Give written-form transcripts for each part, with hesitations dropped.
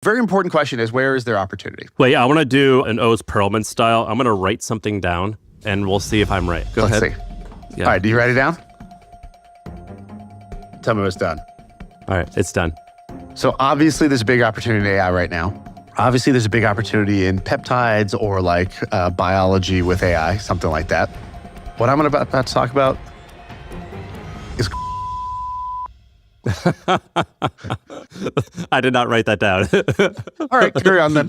very important question is, where is their opportunity? Wait, I want to do an O's Perlman style. I'm going to write something down, and we'll see if I'm right. Go ahead. Let's see. Yeah. All right, do you write it down? Tell me when it's done. All right, it's done. So obviously there's a big opportunity in AI right now. Obviously there's a big opportunity in peptides or like biology with AI, something like that. What I'm about to talk about is... I did not write that down. All right, carry on then.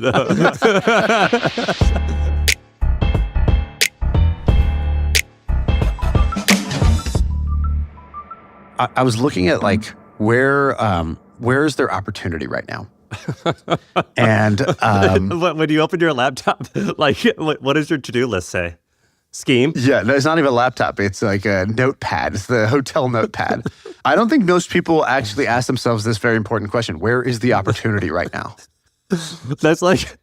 I was looking at like where's their opportunity right now? And when you open your laptop, like what does your to-do list say? Scheme? Yeah, no, it's not even a laptop. It's like a notepad. It's the hotel notepad. I don't think most people actually ask themselves this very important question. Where is the opportunity right now? That's like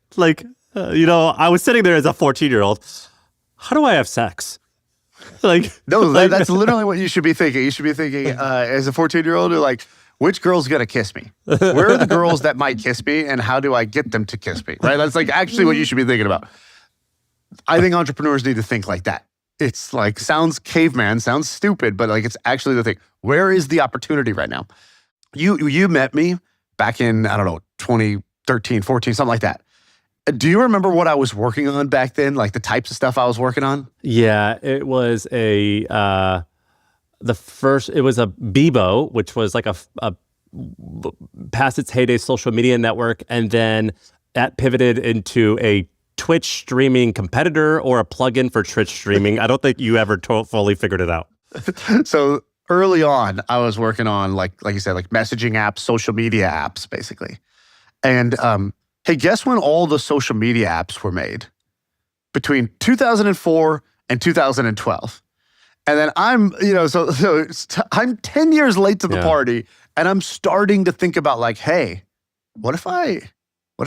I was sitting there as a 14-year-old. How do I have sex? That's literally what you should be thinking. You should be thinking as a 14-year-old, you're like, which girl's gonna kiss me? Where are the girls that might kiss me, and how do I get them to kiss me? Right? That's like actually what you should be thinking about. I think entrepreneurs need to think like that. It's like, sounds caveman, sounds stupid, but like it's actually the thing. Where is the opportunity right now? You met me back in, I don't know, 2013, 14, something like that. Do you remember what I was working on back then? Like the types of stuff I was working on? Yeah, it was it was a Bebo, which was like a past its heyday social media network, and then that pivoted into a Twitch streaming competitor or a plugin for Twitch streaming. I don't think you ever fully figured it out. So early on, I was working on like you said, like messaging apps, social media apps, basically. And hey, guess when all the social media apps were made? Between 2004 and 2012. And then I'm 10 years late to the party, and I'm starting to think about like, hey, what if I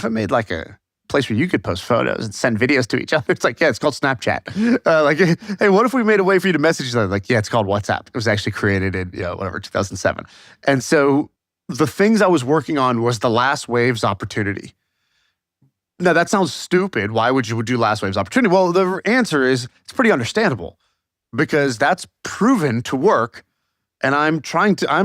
made like a place where you could post photos and send videos to each other? It's like, yeah, it's called Snapchat. Hey, what if we made a way for you to message each other? Like, yeah, it's called WhatsApp. It was actually created in 2007. And so the things I was working on was the last wave's opportunity. Now that sounds stupid. Why would you do last wave's opportunity? Well, the answer is it's pretty understandable, because that's proven to work. And I'm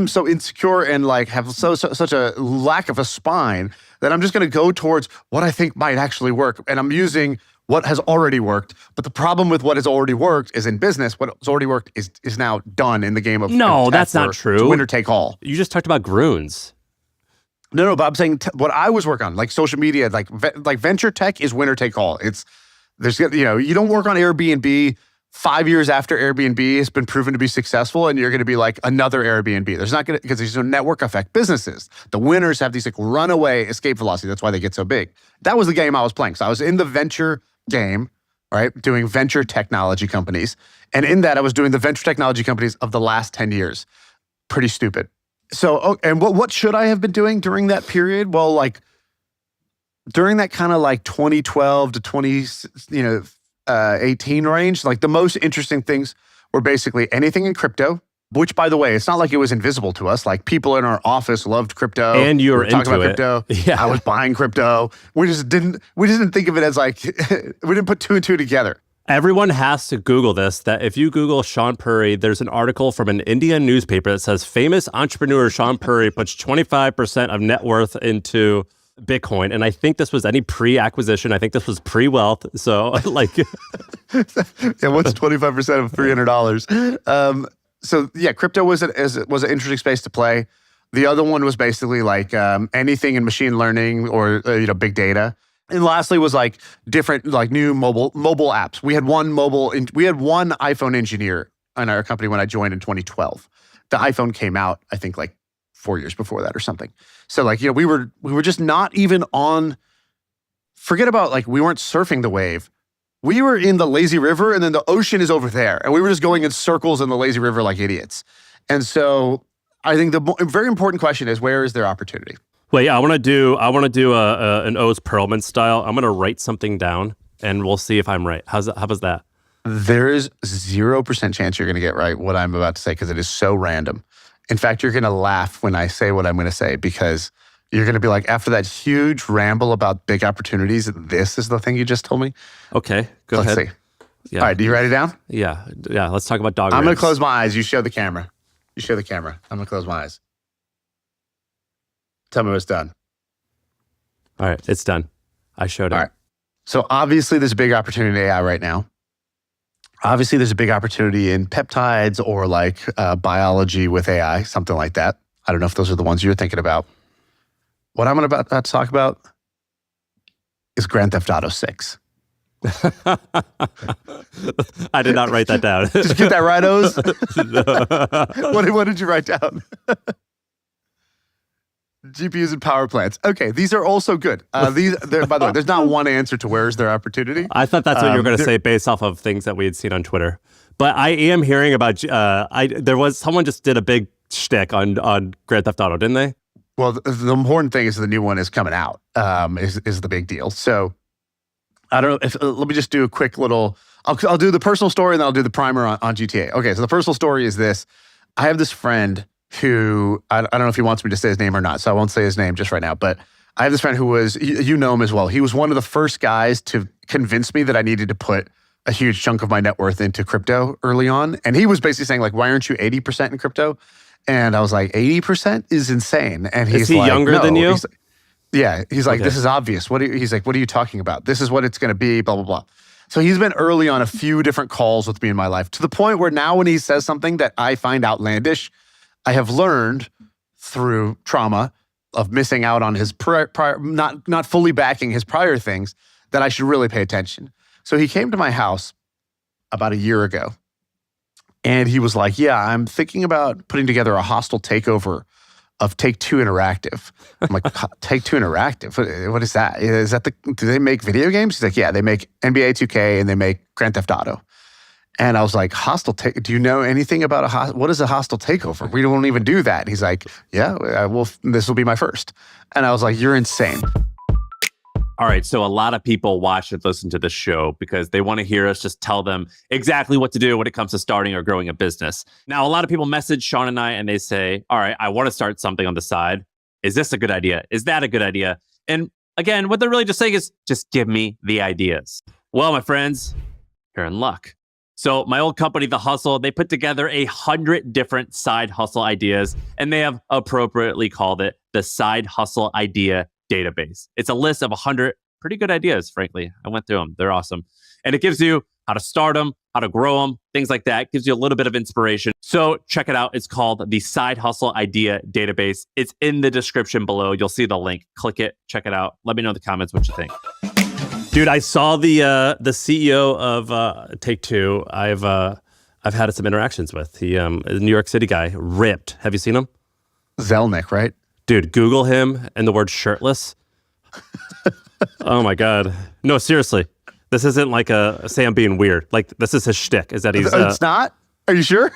so insecure and like have such a lack of a spine that I'm just going to go towards what I think might actually work. And I'm using what has already worked. But the problem with what has already worked is in business, what has already worked is now done in the game of No, that's not true. It's winner take all. You just talked about Groons. No, but I'm saying what I was working on, like social media, like venture tech is winner take all. You don't work on Airbnb 5 years after Airbnb has been proven to be successful, and you're going to be like another Airbnb. Because there's no network effect businesses. The winners have these like runaway escape velocity. That's why they get so big. That was the game I was playing. So I was in the venture game, right, doing venture technology companies. And in that, I was doing the venture technology companies of the last 10 years. Pretty stupid. So, and what should I have been doing during that period? Well, like during that kind of like 2012 to 2018 range, like the most interesting things were basically anything in crypto, which, by the way, it's not like it was invisible to us. Like people in our office loved crypto. And you were talking about into crypto. Yeah. I was buying crypto. We just didn't think of it as like, we didn't put two and two together. Everyone has to Google this, that if you Google Sean Puri, there's an article from an Indian newspaper that says famous entrepreneur Sean Puri puts 25% of net worth into Bitcoin. And I think this was any pre-acquisition. I think this was pre-wealth. So like... Yeah, what's 25% of $300? So yeah, crypto was an interesting space to play. The other one was basically like anything in machine learning or big data. And lastly was like different like new mobile apps. We had one iPhone engineer in our company when I joined in 2012. The iPhone came out, I think, like 4 years before that or something. So like, we were just not even on, forget about like, we weren't surfing the wave. We were in the lazy river, and then the ocean is over there. And we were just going in circles in the lazy river like idiots. And so I think the very important question is, where is their opportunity? Wait, I want to do an O's Perlman style. I'm going to write something down, and we'll see if I'm right. How was that? There is 0% chance you're going to get right what I'm about to say, because it is so random. In fact, you're going to laugh when I say what I'm going to say, because You're going to be like, after that huge ramble about big opportunities, this is the thing you just told me? Okay, go ahead. Let's see. Yeah. All right, do you write it down? Yeah. Let's talk about dog I'm going ribs. to close my eyes. You show the camera. I'm going to close my eyes. Tell me when it's done. All right, it's done. I showed it. All right. So obviously there's a big opportunity in AI right now. Obviously there's a big opportunity in peptides or like biology with AI, something like that. I don't know if those are the ones you're thinking about. What I'm about to talk about is Grand Theft Auto 6. I did not write that down. Did you get that right, Oz? What did you write down? GPUs and power plants. Okay, these are also good. By the way, there's not one answer to where's their opportunity. I thought that's what you were going to say based off of things that we had seen on Twitter. But I am hearing about. Someone just did a big shtick on Grand Theft Auto, didn't they? Well, the important thing is the new one is coming out. Is the big deal. So I don't know if let me just do a quick little. I'll do the personal story and then I'll do the primer on GTA. Okay, so the personal story is this: I have this friend who, I don't know if he wants me to say his name or not, so I won't say his name just right now, but I have this friend who was, you know him as well. He was one of the first guys to convince me that I needed to put a huge chunk of my net worth into crypto early on. And he was basically saying like, why aren't you 80% in crypto? And I was like, 80% is insane. And he's is he like, younger no. than you? He's like, Okay. This is obvious. He's like, what are you talking about? This is what it's going to be, blah, blah, blah. So he's been early on a few different calls with me in my life, to the point where now when he says something that I find outlandish, I have learned through trauma of missing out on his prior not fully backing his prior things, that I should really pay attention. So he came to my house about a year ago and he was like, yeah, I'm thinking about putting together a hostile takeover of Take-Two Interactive. I'm like, Take-Two Interactive? What is that? Do they make video games? He's like, yeah, they make NBA 2K and they make Grand Theft Auto. And I was like, do you know anything about what is a hostile takeover? We don't even do that. And he's like, yeah, this will be my first. And I was like, you're insane. All right, so a lot of people watch and listen to this show because they want to hear us just tell them exactly what to do when it comes to starting or growing a business. Now, a lot of people message Sean and I and they say, all right, I want to start something on the side. Is this a good idea? Is that a good idea? And again, what they're really just saying is, just give me the ideas. Well, my friends, you're in luck. So my old company, The Hustle, they put together 100 different side hustle ideas, and they have appropriately called it the Side Hustle Idea Database. It's a list of 100 pretty good ideas, frankly. I went through them. They're awesome. And it gives you how to start them, how to grow them, things like that. It gives you a little bit of inspiration. So check it out. It's called the Side Hustle Idea Database. It's in the description below. You'll see the link. Click it. Check it out. Let me know in the comments what you think. Dude, I saw the CEO of Take-Two. I've had some interactions with. He is a New York City guy, ripped. Have you seen him? Zelnick, right? Dude, Google him and the word shirtless. Oh my God. No, seriously. This isn't like say I'm being weird. Like, this is his shtick, is that he's... It's not? Are you sure?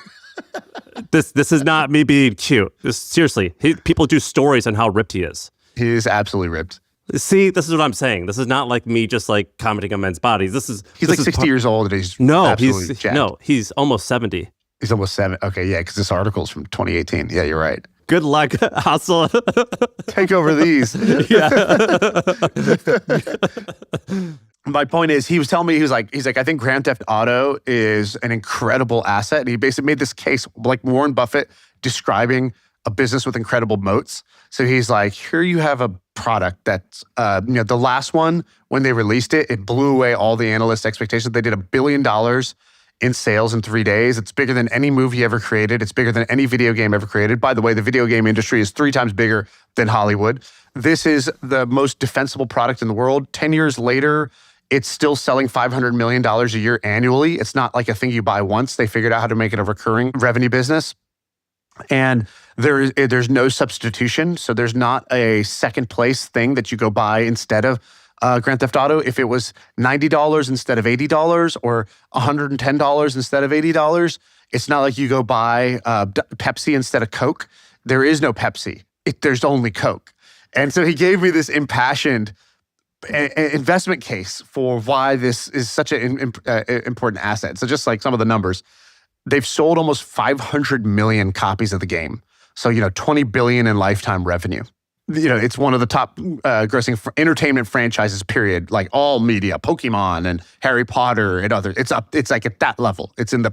This is not me being cute. Seriously, people do stories on how ripped he is. He is absolutely ripped. See, this is what I'm saying. This is not like me just like commenting on men's bodies. He's like 60 years old and he's absolutely jacked. He's almost 70. He's almost 7. Okay, yeah, because this article's from 2018. Yeah, you're right. Good luck, Hustle. Take over these. Yeah. My point is, he was telling me, he's like, I think Grand Theft Auto is an incredible asset. And he basically made this case like Warren Buffett describing a business with incredible moats. So he's like, here you have a product that's, the last one, when they released it, it blew away all the analysts' expectations. They did $1 billion in sales in 3 days. It's bigger than any movie ever created. It's bigger than any video game ever created. By the way, the video game industry is 3 times bigger than Hollywood. This is the most defensible product in the world. 10 years later, it's still selling $500 million a year annually. It's not like a thing you buy once. They figured out how to make it a recurring revenue business. And there's no substitution. So there's not a second place thing that you go buy instead of Grand Theft Auto. If it was $90 instead of $80 or $110 instead of $80, it's not like you go buy Pepsi instead of Coke. There is no Pepsi. There's only Coke. And so he gave me this impassioned investment case for why this is such an important asset. So just like some of the numbers, they've sold almost 500 million copies of the game. So, 20 billion in lifetime revenue. it's one of the top grossing entertainment franchises, period. Like all media, Pokemon and Harry Potter and others. It's like at that level. It's in the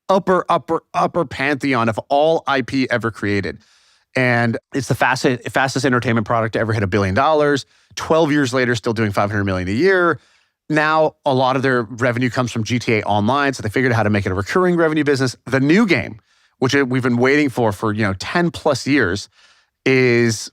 upper pantheon of all IP ever created. And it's the fastest entertainment product to ever hit $1 billion. 12 years later, still doing $500 million a year. Now, a lot of their revenue comes from GTA Online, so they figured out how to make it a recurring revenue business. The new game, which we've been waiting for 10 plus years, is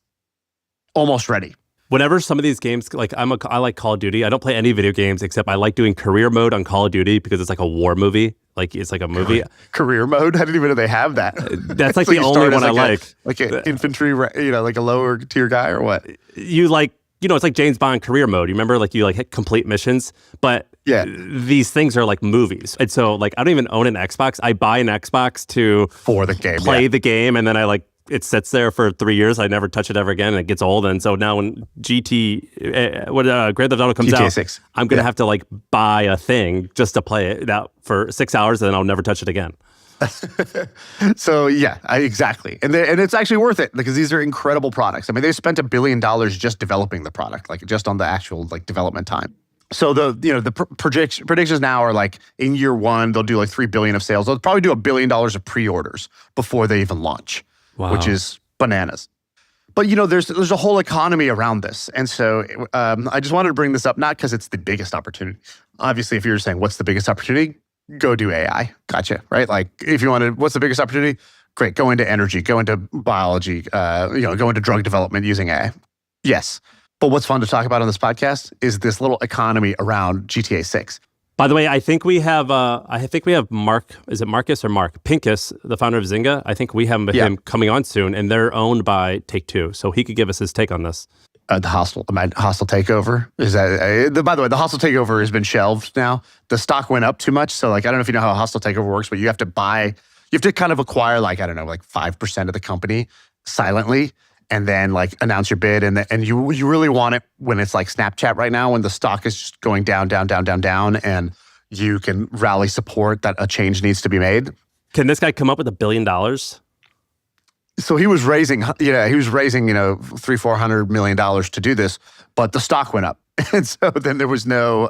almost ready. Whenever some of these games, like I like Call of Duty. I don't play any video games except I like doing career mode on Call of Duty because it's like a war movie. Like it's like a movie. Career mode? I didn't even know they have that. That's like the only one I like. Like an infantry, like a lower tier guy or what? You like, it's like James Bond career mode. You remember, like you like hit complete missions, but these things are like movies. And so like I don't even own an Xbox. I buy an Xbox for the game, play the game, and then it sits there for 3 years. I never touch it ever again, and it gets old. And so now when Grand Theft Auto comes GTA out, 6. I'm gonna have to like buy a thing just to play it out for 6 hours, and then I'll never touch it again. So exactly, and it's actually worth it because these are incredible products. I mean, they spent $1 billion just developing the product, like just on the actual development time. So the predictions now are like in year one they'll do like $3 billion of sales. They'll probably do $1 billion of pre-orders before they even launch. Wow. Which is bananas. But there's a whole economy around this, and so I just wanted to bring this up, not because it's the biggest opportunity. Obviously, if you're saying what's the biggest opportunity, go do AI. Gotcha, right? Like if you wanted, what's the biggest opportunity? Great, go into energy, go into biology, go into drug development using AI. Yes, but what's fun to talk about on this podcast is this little economy around GTA 6. By the way, I think we have Mark. Is it Marcus or Mark Pincus, the founder of Zynga? I think we have him coming on soon, and they're owned by Take-Two, so he could give us his take on this. The hostile takeover is that. By the way, the hostile takeover has been shelved now. The stock went up too much, so I don't know if you know how a hostile takeover works, but you have to kind of acquire 5% of the company silently, and then announce your bid, and you really want it when it's like Snapchat right now, when the stock is just going down, and you can rally support that a change needs to be made. Can this guy come up with $1 billion? So he was raising, $300-400 million to do this, but the stock went up, and so then there was no.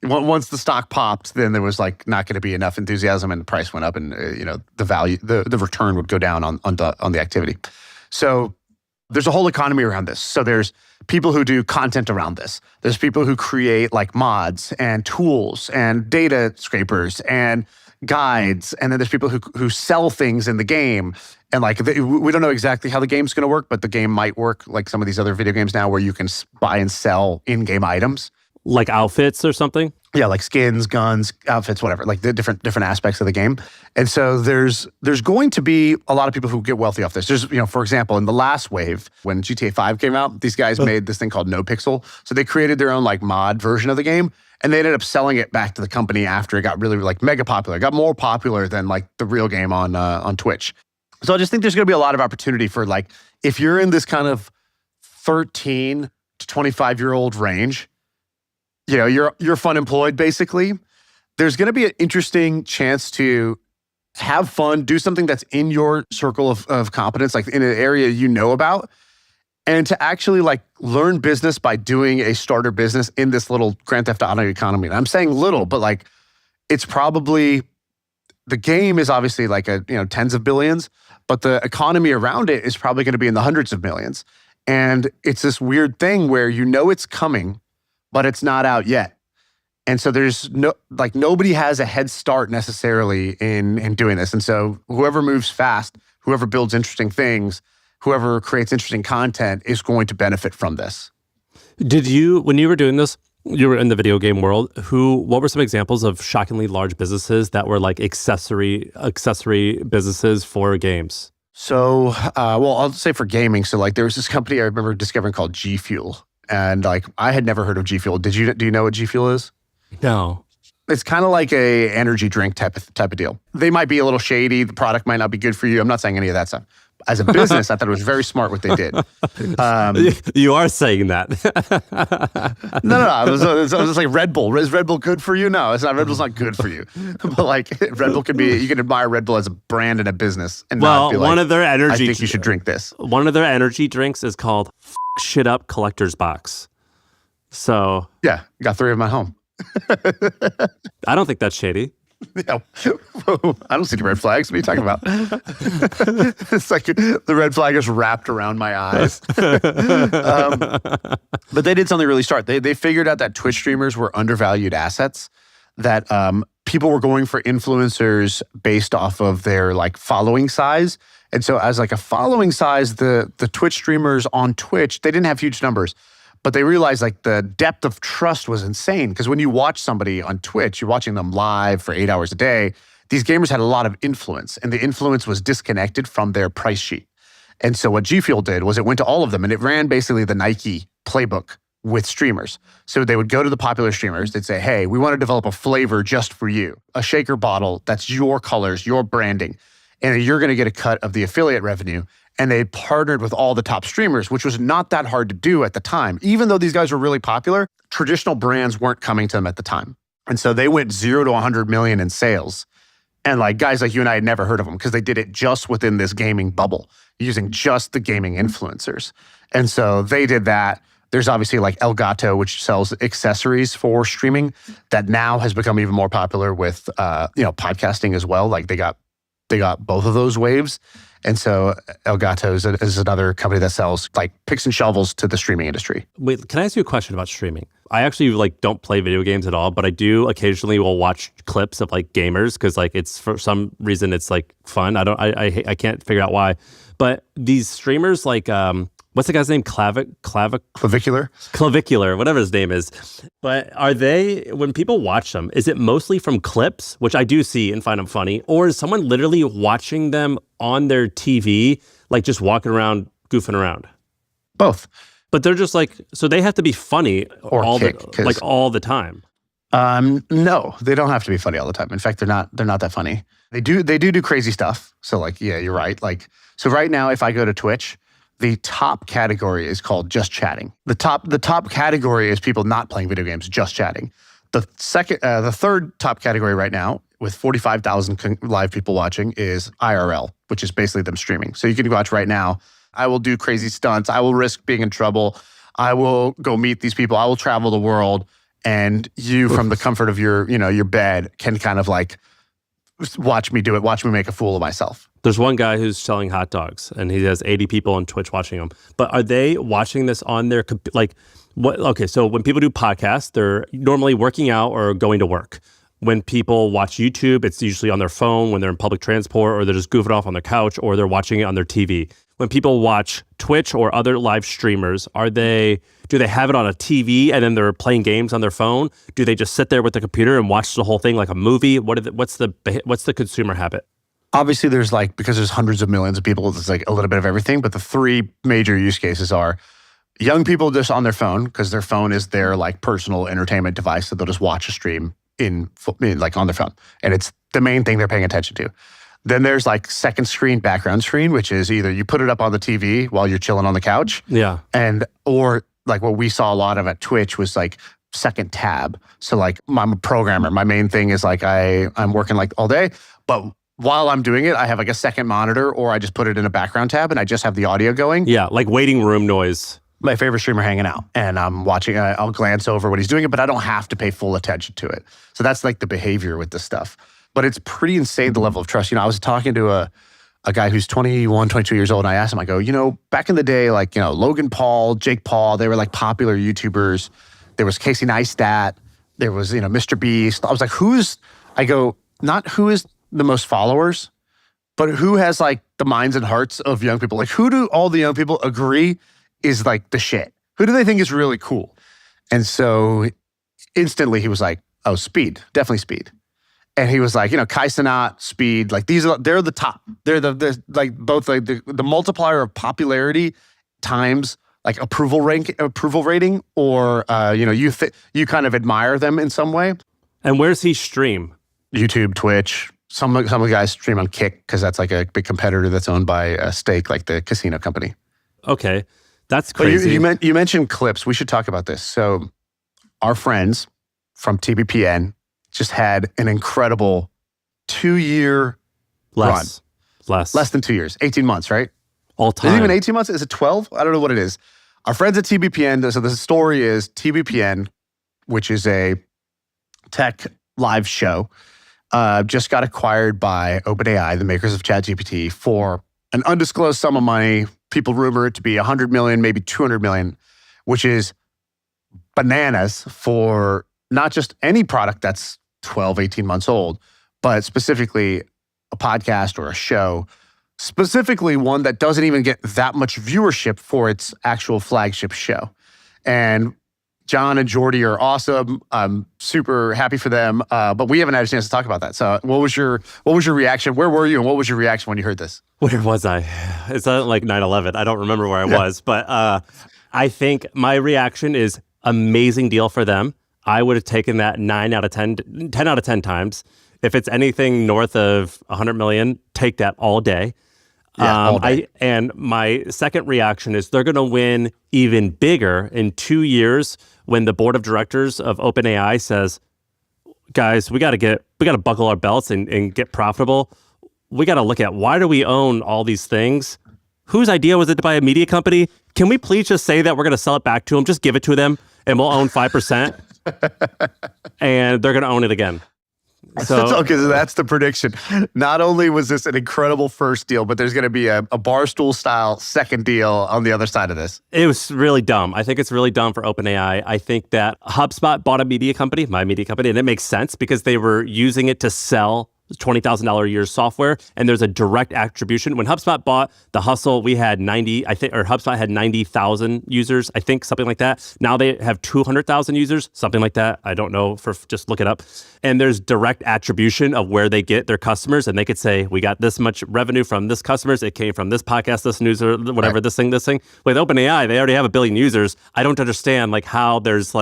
Once the stock popped, then there was not going to be enough enthusiasm, and the price went up, and the value, the return would go down on the activity. So there's a whole economy around this. So there's people who do content around this. There's people who create mods and tools and data scrapers and guides, and then there's people who sell things in the game. And we don't know exactly how the game's going to work, but the game might work like some of these other video games now, where you can buy and sell in-game items, like outfits or something. Yeah, like skins, guns, outfits, whatever, like the different aspects of the game. And so there's going to be a lot of people who get wealthy off this. There's, for example, in the last wave, when GTA 5 came out, these guys made this thing called No Pixel. So they created their own mod version of the game, and they ended up selling it back to the company after it got really mega popular. It got more popular than the real game on Twitch. So I just think there's going to be a lot of opportunity for if you're in this kind of 13 to 25-year-old range, you're fun employed, basically. There's going to be an interesting chance to have fun, do something that's in your circle of competence, in an area about, and to actually learn business by doing a starter business in this little Grand Theft Auto economy. And I'm saying little, but it's probably, the game is obviously tens of billions, but the economy around it is probably going to be in the hundreds of millions. And it's this weird thing where it's coming, but it's not out yet. And so there's nobody has a head start necessarily in doing this. And so whoever moves fast, whoever builds interesting things, whoever creates interesting content is going to benefit from this. Did you, when you were doing this, you were in the video game world, what were some examples of shockingly large businesses that were accessory businesses for games? So, I'll say for gaming. So there was this company I remember discovering called G Fuel. And I had never heard of G Fuel. Do you know what G Fuel is? No. It's kind of like a energy drink type of deal. They might be a little shady. The product might not be good for you. I'm not saying any of that stuff. As a business, I thought it was very smart what they did. You are saying that. No. It was like Red Bull. Is Red Bull good for you? No, it's not. Red Bull's not good for you. But like Red Bull could be, you can admire Red Bull as a brand and a business. And not be like, one of their energy, I think you should drink this. One of their energy drinks is called Shit Up Collector's Box. So. Yeah, got 3 of them at home. I don't think that's shady. Yeah. I don't see the red flags. What are you talking about? It's like the red flag is wrapped around my eyes. But they did something really smart. They figured out that Twitch streamers were undervalued assets, that people were going for influencers based off of their like following size. And so as like a following size, the Twitch streamers on Twitch, they didn't have huge numbers. But they realized like the depth of trust was insane, because when you watch somebody on Twitch, you're watching them live for 8 hours a day. These gamers had a lot of influence, and the influence was disconnected from their price sheet. And so what G Fuel did was it went to all of them, and it ran basically the Nike playbook with streamers. So they would go to the popular streamers. They'd say, hey, we want to develop a flavor just for you, a shaker bottle that's your colors, your branding, and you're going to get a cut of the affiliate revenue. And they partnered with all the top streamers, which was not that hard to do at the time. Even though these guys were really popular, traditional brands weren't coming to them at the time. And so they went 0 to 100 million in sales. And like guys like you and I had never heard of them, because they did it just within this gaming bubble, using just the gaming influencers. And so they did that. There's obviously like Elgato, which sells accessories for streaming, that now has become even more popular with podcasting as well. Like they got both of those waves. And so Elgato is another company that sells like picks and shovels to the streaming industry. Wait, can I ask you a question about streaming? I actually like don't play video games at all, but I do occasionally will watch clips of like gamers, because like it's, for some reason it's like fun. I can't figure out why. But these streamers like what's the guy's name? Clavicular, whatever his name is. But are they, when people watch them, is it mostly from clips, which I do see and find them funny, or is someone literally watching them on their TV, like just walking around, goofing around? Both. But they're just like, so they have to be funny or all the time. No, they don't have to be funny all the time. In fact, they're not that funny. They do crazy stuff. So like, yeah, you're right. Like, so right now, if I go to Twitch, the top category is called just chatting. The top category is people not playing video games, just chatting. The third top category right now, with 45,000 live people watching, is IRL, which is basically them streaming. So you can watch right now. I will do crazy stunts. I will risk being in trouble. I will go meet these people. I will travel the world, and you, from the comfort of your bed, can kind of like watch me do it. Watch me make a fool of myself. There's one guy who's selling hot dogs, and he has 80 people on Twitch watching him. But are they watching this on their, like, what? Okay, so when people do podcasts, they're normally working out or going to work. When people watch YouTube, it's usually on their phone when they're in public transport, or they're just goofing off on their couch, or they're watching it on their TV. When people watch Twitch or other live streamers, do they have it on a TV and then they're playing games on their phone? Do they just sit there with the computer and watch the whole thing like a movie? What's the consumer habit? Obviously, there's like, because there's hundreds of millions of people, there's like a little bit of everything. But the 3 major use cases are young people just on their phone, because their phone is their like personal entertainment device, so they'll just watch a stream like on their phone, and it's the main thing they're paying attention to. Then there's like second screen, background screen, which is either you put it up on the TV while you're chilling on the couch, yeah, or like what we saw a lot of at Twitch was like second tab. So like I'm a programmer. My main thing is like I'm working like all day, but while I'm doing it, I have like a second monitor, or I just put it in a background tab and I just have the audio going. Yeah, like waiting room noise. My favorite streamer hanging out, and I'm watching. I'll glance over what he's doing, but I don't have to pay full attention to it. So that's like the behavior with this stuff. But it's pretty insane, the level of trust. I was talking to a guy who's 21, 22 years old, and I asked him, I go, back in the day, like, Logan Paul, Jake Paul, they were like popular YouTubers. There was Casey Neistat. There was, Mr. Beast. I was like, not who is the most followers, but who has like the minds and hearts of young people? Like, who do all the young people agree is like the shit? Who do they think is really cool? And so instantly he was like, oh, Speed, definitely Speed. And he was like, Kai Cenat, Speed, like they're the top. They're the like both like the multiplier of popularity times like approval rating, or you kind of admire them in some way. And where's he stream? YouTube, Twitch, some of the guys stream on Kick because that's like a big competitor that's owned by a Stake, like the casino company. Okay, that's But crazy. you mentioned clips. We should talk about this. So our friends from TBPN just had an incredible 2-year run. Less than 2 years, 18 months, right? all Is time. it even 18 months? Is it 12? I don't know what it is. Our friends at TBPN, so the story is TBPN, which is a tech live show, just got acquired by OpenAI, the makers of ChatGPT, for an undisclosed sum of money. People rumor it to be 100 million, maybe 200 million, which is bananas for not just any product that's 12, 18 months old, but specifically a podcast or a show, specifically one that doesn't even get that much viewership for its actual flagship show. And John and Jordy are awesome. I'm super happy for them, but we haven't had a chance to talk about that. So what was your reaction? Where were you, and what was your reaction when you heard this? Where was I? It's not like 9/11. I don't remember where I was, but I think my reaction is amazing deal for them. I would have taken that 9 out of 10, 10 out of 10 times. If it's anything north of 100 million, take that all day. Yeah, all day. And my second reaction is they're going to win even bigger in 2 years when the board of directors of OpenAI says, guys, we got to buckle our belts and get profitable. We got to look at, why do we own all these things? Whose idea was it to buy a media company? Can we please just say that we're going to sell it back to them? Just give it to them and we'll own 5%. And they're going to own it again. So that's the prediction. Not only was this an incredible first deal, but there's going to be a Barstool style second deal on the other side of this. It was really dumb. I think it's really dumb for OpenAI. I think that HubSpot bought a media company, my media company, and it makes sense because they were using it to sell $20,000 a year software, and there's a direct attribution. When HubSpot bought The Hustle, we had HubSpot had 90,000 users, I think, something like that. Now they have 200,000 users, something like that. I don't know, just look it up. And there's direct attribution of where they get their customers, and they could say, we got this much revenue from this customers, it came from this podcast, this news, or whatever, right. This thing. With OpenAI, they already have 1 billion users. I don't understand how there's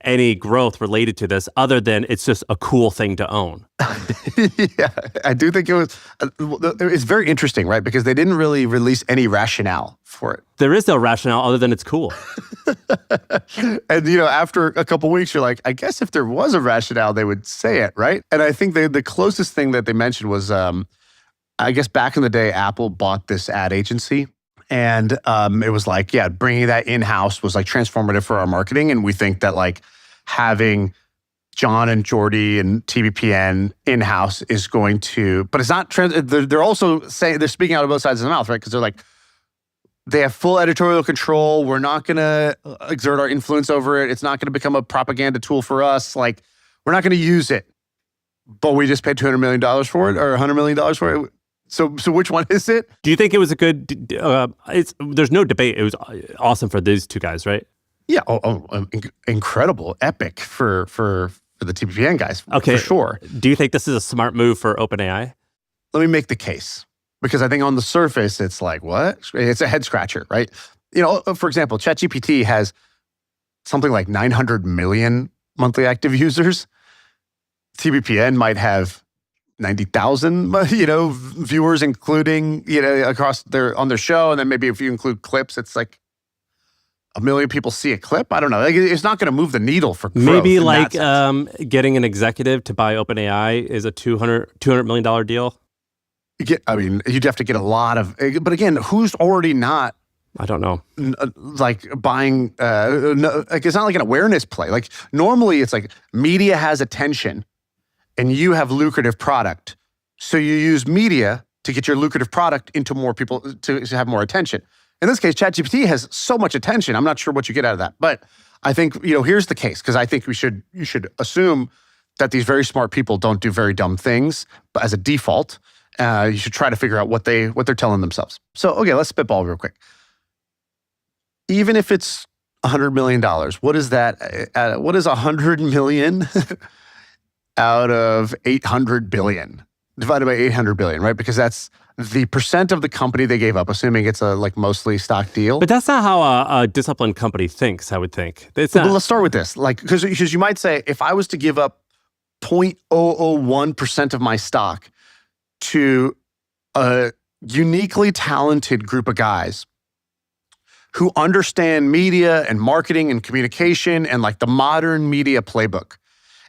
any growth related to this other than it's just a cool thing to own. Yeah, I do think it's very interesting, right? Because they didn't really release any rationale for it. There is no rationale other than it's cool. And, after a couple weeks, you're like, I guess if there was a rationale, they would say it, right? And I think the closest thing that they mentioned was, I guess back in the day, Apple bought this ad agency. And it was bringing that in-house was transformative for our marketing. And we think that having John and Jordy and TBPN in-house is going to, but it's not, they're also saying, they're speaking out of both sides of the mouth, right? Because they're they have full editorial control. We're not going to exert our influence over it. It's not going to become a propaganda tool for us. We're not going to use it, but we just paid $200 million for it or $100 million for it. So which one is it? Do you think it was a good, there's no debate. It was awesome for these two guys, right? Yeah. Incredible. Epic for the TBPN guys. Okay. For sure. Do you think this is a smart move for OpenAI? Let me make the case. Because I think on the surface, it's what? It's a head scratcher, right? For example, ChatGPT has something like 900 million monthly active users. TBPN might have 90,000, viewers, including, across on their show. And then maybe if you include clips, it's 1 million people see a clip. I don't know. It's not going to move the needle for growth. Maybe getting an executive to buy OpenAI is a $200 million deal. You'd have to get a lot of, but again, who's already not? I don't know. Buying, it's not an awareness play. Normally it's media has attention and you have lucrative product. So you use media to get your lucrative product into more people to have more attention. In this case, ChatGPT has so much attention. I'm not sure what you get out of that. But I think, here's the case, because I think you should assume that these very smart people don't do very dumb things, but as a default. You should try to figure out what they're telling themselves. So, okay, let's spitball real quick. Even if it's $100 million, what is that? What is 100 million out of 800 billion? Divided by 800 billion, right? Because that's the percent of the company they gave up, assuming it's a mostly stock deal. But that's not how a disciplined company thinks, I would think. It's not. Well, let's start with this. Because you might say, if I was to give up 0.001% of my stock to a uniquely talented group of guys who understand media and marketing and communication and like the modern media playbook.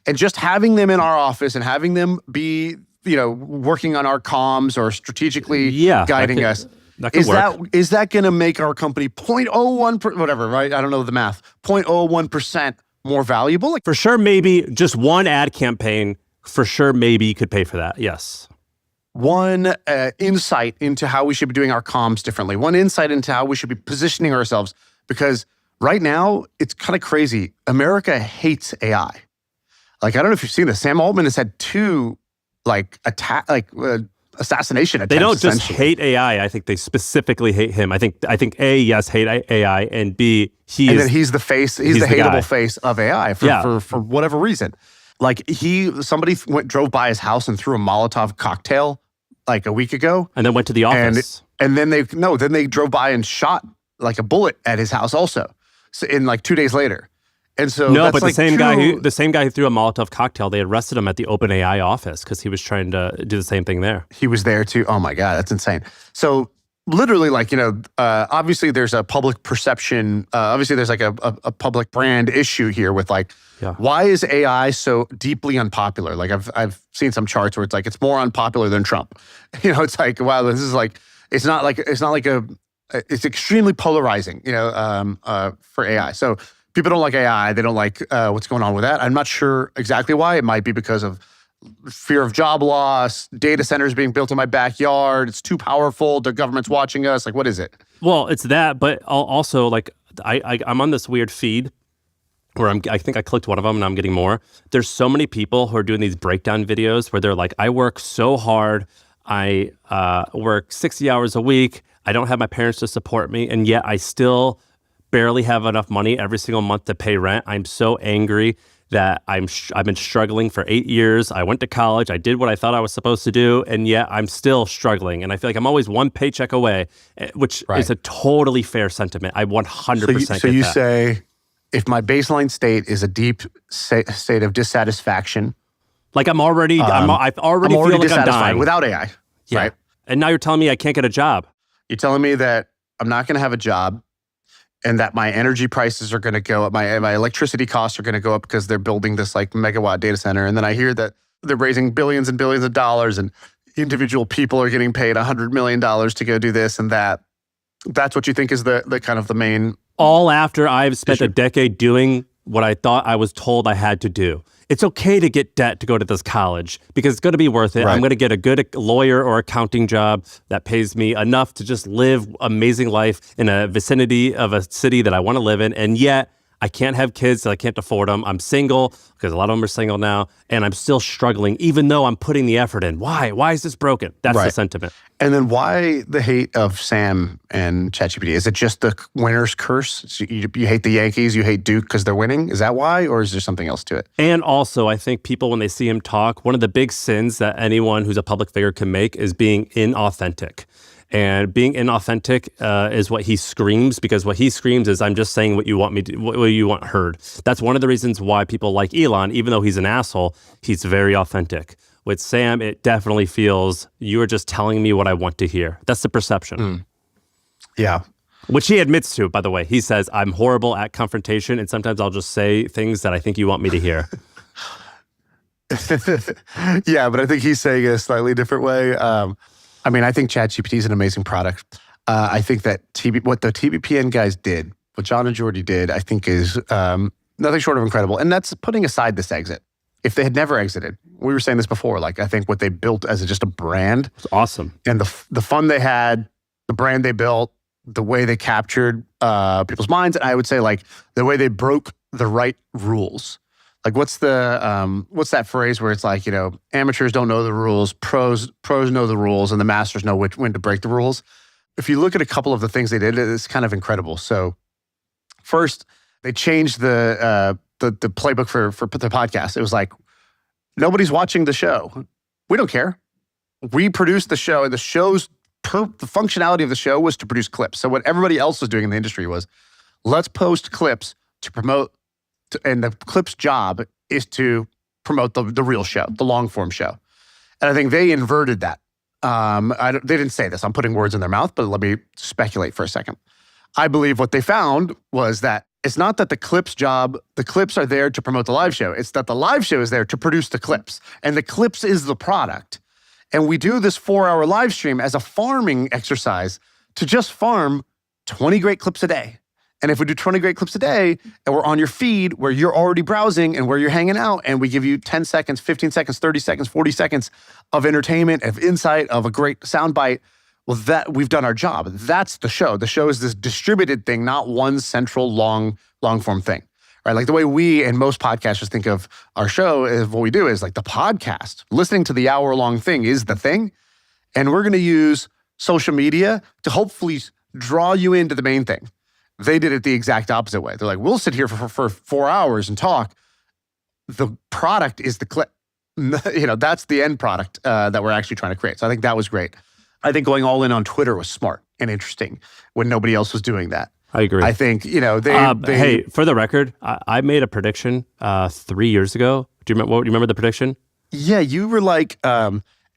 And just having them in our office and having them be, working on our comms or strategically guiding us. Is that going to make our company 0.01, whatever, right? I don't know the math, 0.01% more valuable? For sure, maybe just one ad campaign, for sure, maybe you could pay for that. Yes. One insight into how we should be doing our comms differently. One insight into how we should be positioning ourselves. Because right now, it's kind of crazy. America hates AI. Like, I don't know if you've seen this. Sam Altman has had 2 assassination attempts. They don't just hate AI. I think they specifically hate him. I think A, yes, hate AI, and B, then he's the face. He's the hateable face of AI for whatever reason. Like somebody drove by his house and threw a Molotov cocktail like a week ago, and then went to the office. And then they drove by and shot like a bullet at his house also. So in like 2 days later. And so but the same guy who threw a Molotov cocktail, they arrested him at the OpenAI office because he was trying to do the same thing there. He was there too. Oh my God, that's insane. So literally, obviously there's a public perception. Obviously there's like a public brand issue here with why is AI so deeply unpopular? Like I've seen some charts where it's like it's more unpopular than Trump. It's like, wow, this is like it's extremely polarizing. For AI. So people don't like AI. They don't like what's going on with that. I'm not sure exactly why. It might be because of fear of job loss, data centers being built in my backyard. It's too powerful. The government's watching us. Like, what is it? Well, it's that, but also like I'm on this weird feed where I think I clicked one of them and I'm getting more. There's so many people who are doing these breakdown videos where they're like, I work so hard. I work 60 hours a week. I don't have my parents to support me. And yet I still barely have enough money every single month to pay rent. I'm so angry that I've been struggling for 8 years. I went to college. I did what I thought I was supposed to do, and yet I'm still struggling. And I feel like I'm always one paycheck away, which is a totally fair sentiment. I 100% get that. So you say, if my baseline state is a deep state of dissatisfaction, like I've already feel like I'm dying without AI, right? And now you're telling me I can't get a job. You're telling me that I'm not going to have a job, and that my energy prices are going to go up, my electricity costs are going to go up because they're building this like megawatt data center. And then I hear that they're raising billions and billions of dollars and individual people are getting paid $100 million to go do this and that. That's what you think is the kind of the main... All after I've spent a decade doing what I thought I was told I had to do. It's okay to get debt to go to this college because it's going to be worth it. Right. I'm going to get a good lawyer or accounting job that pays me enough to just live amazing life in a vicinity of a city that I want to live in. And yet I can't have kids, so I can't afford them. I'm single because a lot of them are single now, and I'm still struggling, even though I'm putting the effort in. Why? Why is this broken? That's the sentiment. And then why the hate of Sam and ChatGPT? Is it just the winner's curse? So you hate the Yankees, you hate Duke because they're winning? Is that why, or is there something else to it? And also, I think people, when they see him talk, one of the big sins that anyone who's a public figure can make is being inauthentic. And being inauthentic is what he screams, because what he screams is, I'm just saying what you want me to, what you want heard. That's one of the reasons why people like Elon, even though he's an asshole, he's very authentic. With Sam, it definitely feels, you are just telling me what I want to hear. That's the perception. Yeah. Which he admits to, by the way. He says, I'm horrible at confrontation, and sometimes I'll just say things that I think you want me to hear. Yeah, but I think he's saying it a slightly different way. I think ChatGPT is an amazing product. I think that what the TBPN guys did, what John and Jordy did, I think is nothing short of incredible. And that's putting aside this exit. If they had never exited, we were saying this before, like I think what they built as just a brand. It's awesome. And the fun they had, the brand they built, the way they captured people's minds, and I would say like the way they broke the right rules. Like what's that phrase where it's like, amateurs don't know the rules, pros know the rules, and the masters know when to break the rules. If you look at a couple of the things they did, it's kind of incredible. So first, they changed the playbook for the podcast. It was like, nobody's watching the show. We don't care. We produced the show, and the functionality of the show was to produce clips. So what everybody else was doing in the industry was, let's post clips to promote. And the clip's job is to promote the real show, the long form show. And I think they inverted that. They didn't say this. I'm putting words in their mouth, but let me speculate for a second. I believe what they found was that it's not that the clips are there to promote the live show. It's that the live show is there to produce the clips. And the clips is the product. And we do this 4-hour live stream as a farming exercise to just farm 20 great clips a day. And if we do 20 great clips a day and we're on your feed where you're already browsing and where you're hanging out and we give you 10 seconds, 15 seconds, 30 seconds, 40 seconds of entertainment, of insight, of a great soundbite, well, that we've done our job. That's the show. The show is this distributed thing, not one central long form thing, right? Like the way we and most podcasters think of our show is what we do is like the podcast. Listening to the hour-long thing is the thing. And we're going to use social media to hopefully draw you into the main thing. They did it the exact opposite way. They're like, we'll sit here for 4 hours and talk. The product is the clip. That's the end product that we're actually trying to create. So I think that was great. I think going all in on Twitter was smart and interesting when nobody else was doing that. I agree. I think, hey, for the record, I made a prediction 3 years ago. Do you remember the prediction? Yeah, you were like,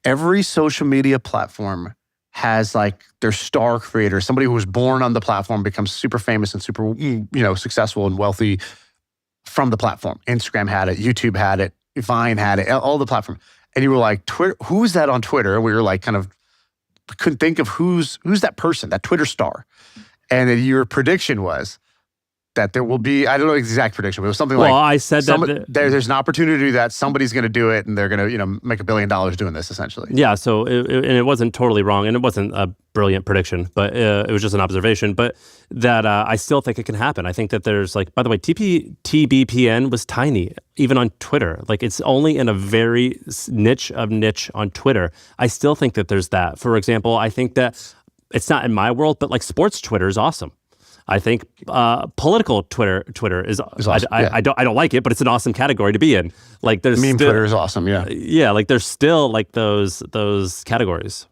every social media platform has like their star creator, somebody who was born on the platform becomes super famous and super, successful and wealthy from the platform. Instagram had it, YouTube had it, Vine had it, all the platform. And you were like, Twitter, who is that on Twitter? And we were like, kind of couldn't think of who's that person, that Twitter star. And then your prediction was that there will be, I don't know the exact prediction, but it was something like, I said that there's an opportunity to do that. Somebody's going to do it and they're going to, make $1 billion doing this essentially. Yeah. So it wasn't totally wrong and it wasn't a brilliant prediction, but it was just an observation, but that I still think it can happen. I think that there's like, by the way, TBPN was tiny, even on Twitter. Like it's only in a very niche on Twitter. I still think that there's that. For example, I think that it's not in my world, but like sports Twitter is awesome. I think political Twitter is awesome. I don't like it, but it's an awesome category to be in. Like there's meme Twitter is awesome. Yeah. Yeah. Like there's still like those categories.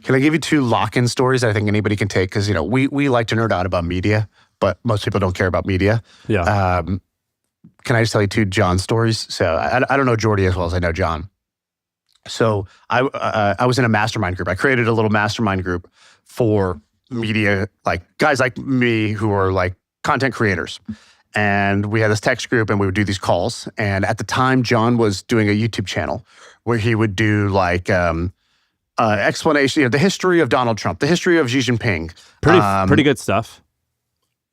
Can I give you 2 lock-in stories that I think anybody can take? Because, we like to nerd out about media, but most people don't care about media. Yeah. Can I just tell you 2 John stories? So I don't know Jordy as well as I know John. So I was in a mastermind group. I created a little mastermind group for media, like guys like me who are like content creators. And we had this text group and we would do these calls. And at the time, John was doing a YouTube channel where he would do like explanation, the history of Donald Trump, the history of Xi Jinping. Pretty good stuff.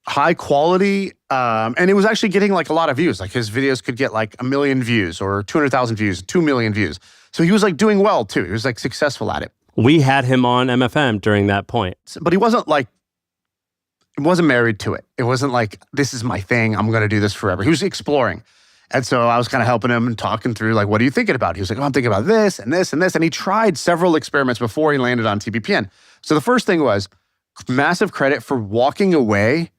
High quality. And it was actually getting like a lot of views. Like his videos could get like 1 million views or 200,000 views, 2 million views. So he was like doing well too. He was like successful at it. We had him on MFM during that point. But he wasn't married to it. It wasn't like, this is my thing, I'm going to do this forever. He was exploring. And so I was kind of helping him and talking through like, what are you thinking about? He was like, I'm thinking about this and this and this. And he tried several experiments before he landed on TBPN. So the first thing was massive credit for walking away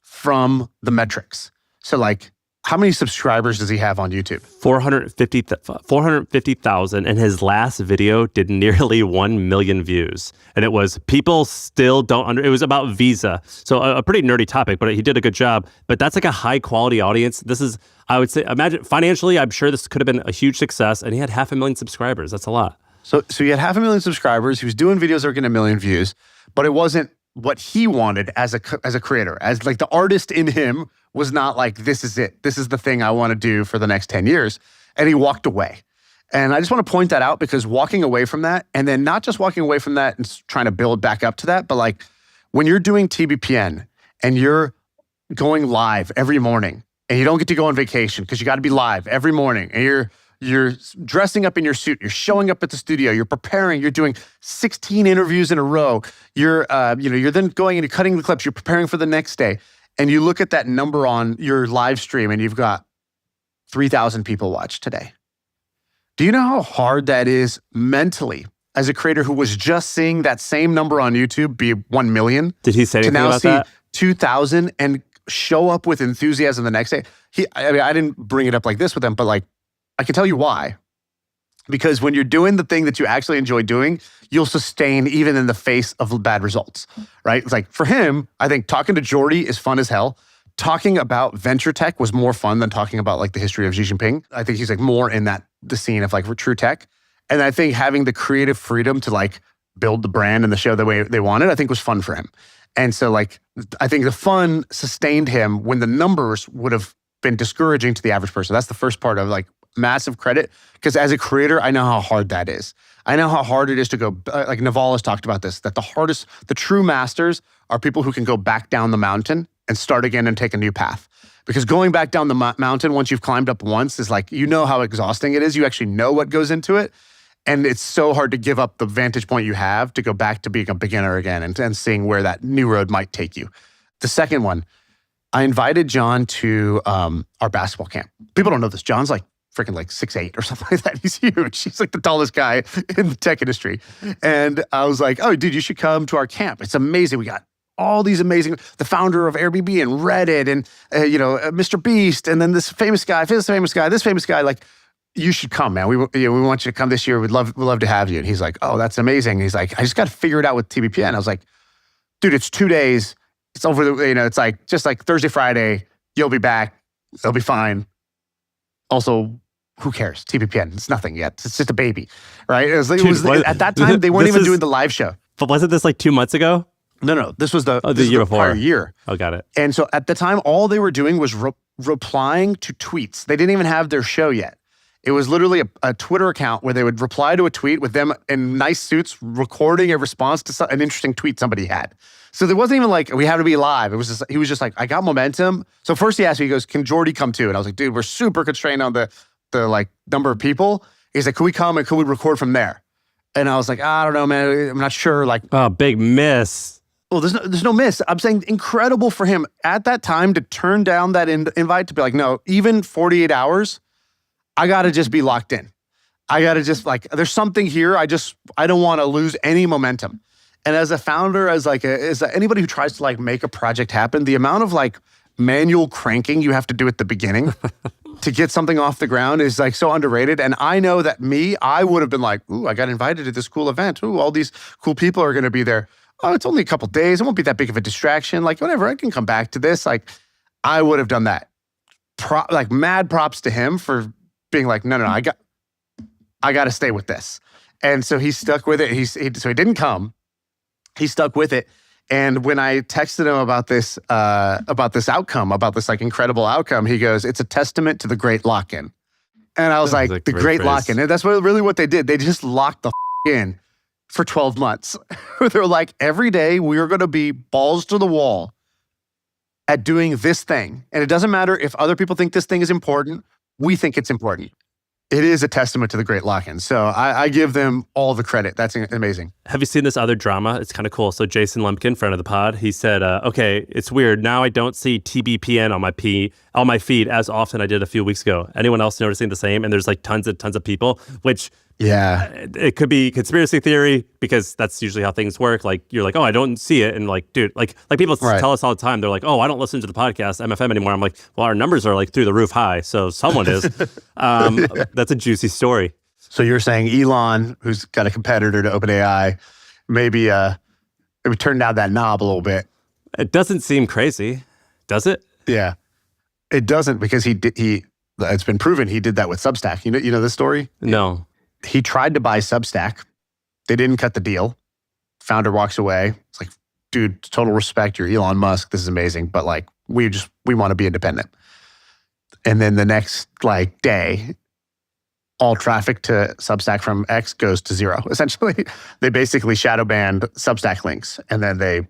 from the metrics. So like, how many subscribers does he have on YouTube? 450,000, and his last video did nearly 1 million views. And it was, people still don't it was about Visa. So a pretty nerdy topic, but he did a good job. But that's like a high quality audience. This is, I would say, imagine financially, I'm sure this could have been a huge success, and he had 500,000 subscribers. That's a lot. So he had 500,000 subscribers. He was doing videos that were getting 1 million views, but it wasn't what he wanted as a creator. As like the artist in him was not like, this is it. This is the thing I want to do for the next 10 years. And he walked away. And I just want to point that out because walking away from that, and then not just walking away from that and trying to build back up to that, but like when you're doing TBPN and you're going live every morning and you don't get to go on vacation because you got to be live every morning and you're dressing up in your suit, you're showing up at the studio, you're preparing, you're doing 16 interviews in a row, you're then going and you're cutting the clips, you're preparing for the next day. And you look at that number on your live stream and you've got 3,000 people watch today. Do you know how hard that is mentally as a creator who was just seeing that same number on YouTube be 1 million? Did he say anything about that? To now see 2,000 and show up with enthusiasm the next day. I didn't bring it up like this with him, but like, I can tell you why. Because when you're doing the thing that you actually enjoy doing, you'll sustain even in the face of bad results, right? It's like for him, I think talking to Jordy is fun as hell. Talking about venture tech was more fun than talking about like the history of Xi Jinping. I think he's like more in the scene of like true tech. And I think having the creative freedom to like build the brand and the show the way they wanted, I think was fun for him. And so like, I think the fun sustained him when the numbers would have been discouraging to the average person. That's the first part of like massive credit. Because as a creator, I know how hard that is. I know how hard it is to go, like Naval has talked about this, that the true masters are people who can go back down the mountain and start again and take a new path. Because going back down the mountain once you've climbed up once is like, you know how exhausting it is. You actually know what goes into it. And it's so hard to give up the vantage point you have to go back to being a beginner again and seeing where that new road might take you. The second one, I invited John to our basketball camp. People don't know this. John's like freaking like 6'8" or something like that. He's huge. He's like the tallest guy in the tech industry. And I was like, oh, dude, you should come to our camp. It's amazing. We got all these amazing, the founder of Airbnb and Reddit and, Mr. Beast. And then this famous guy, this famous guy, like, you should come, man. We want you to come this year. We'd love to have you. And he's like, oh, that's amazing. He's like, I just got to figure it out with TBPN. I was like, dude, it's 2 days. It's over it's like, just like Thursday, Friday, you'll be back. It'll be fine. Also, who cares? TBPN, it's nothing yet. It's just a baby, right? At that time, they weren't even doing the live show. But wasn't this like 2 months ago? No. This was the year before. Prior year. Oh, got it. And so at the time, all they were doing was replying to tweets. They didn't even have their show yet. It was literally a Twitter account where they would reply to a tweet with them in nice suits recording a response to an interesting tweet somebody had. So there wasn't even like, we have to be live. He was just like, I got momentum. So first he asked me, he goes, can Jordy come too? And I was like, dude, we're super constrained on the like number of people. He's like, can we come and can we record from there? And I was like, I don't know, man. I'm not sure. Like, oh, big miss. Well, there's no miss. I'm saying incredible for him at that time to turn down that invite to be like, no, even 48 hours, I got to just be locked in. I got to just like, there's something here. I don't want to lose any momentum. And as a founder, as anybody who tries to like make a project happen, the amount of like manual cranking you have to do at the beginning to get something off the ground is like so underrated. And I know that I would have been like, ooh, I got invited to this cool event. Ooh, all these cool people are going to be there. Oh, it's only a couple days. It won't be that big of a distraction. Like whatever, I can come back to this. Like I would have done that. Like mad props to him for being like, no, I got to stay with this. And so he stuck with it. So he didn't come. He stuck with it. And when I texted him about this outcome, about this like incredible outcome, he goes, it's a testament to the great lock-in. And I was like, the great lock-in. And that's really what they did. They just locked the in for 12 months. They're like, every day we are going to be balls to the wall at doing this thing. And it doesn't matter if other people think this thing is important. We think it's important. It is a testament to the great lock-in. So I give them all the credit. That's amazing. Have you seen this other drama? It's kind of cool. So Jason Lumpkin, friend of the pod, he said, okay, it's weird. Now I don't see TBPN on my feed as often I did a few weeks ago. Anyone else noticing the same? And there's like tons of people, which it could be conspiracy theory because that's usually how things work. Like you're like, oh, I don't see it. And like, dude, like people tell us all the time, they're like, oh, I don't listen to the podcast MFM anymore. I'm like, well, our numbers are like through the roof high. So someone is. That's a juicy story. So you're saying Elon, who's got a competitor to OpenAI, maybe turn down that knob a little bit. It doesn't seem crazy, does it? Yeah, it doesn't because it's been proven he did that with Substack. You know this story? No. He tried to buy Substack. They didn't cut the deal. Founder walks away. It's like, dude, total respect. You're Elon Musk. This is amazing. But like, we want to be independent. And then the next like day, all traffic to Substack from X goes to zero. Essentially, they basically shadow banned Substack links. And then they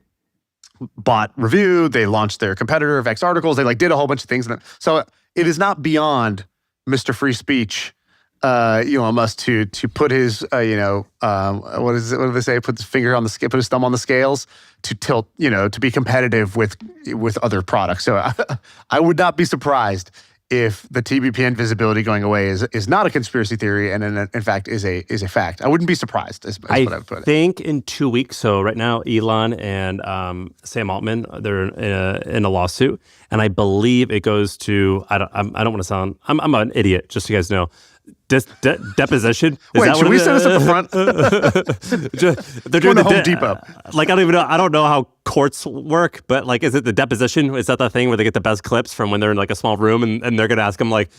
bought Review. They launched their competitor of X articles. They like did a whole bunch of things. So it is not beyond Mr. Free Speech, Elon Musk to put his, what do they say? Put his finger on the scale, put his thumb on the scales to tilt, to be competitive with other products. So I would not be surprised if the TBPN visibility going away is not a conspiracy theory and in fact is a fact. I wouldn't be surprised. Is what I would put it. I think in 2 weeks. So right now, Elon and Sam Altman, they're in a lawsuit, and I believe it goes to. I don't want to sound. I'm an idiot. Just so you guys know. Deposition? Wait, should we set us up front? They're doing the Home Depot. Like, I don't even know. I don't know how courts work, but like, is it the deposition? Is that the thing where they get the best clips from when they're in like a small room and they're going to ask him like,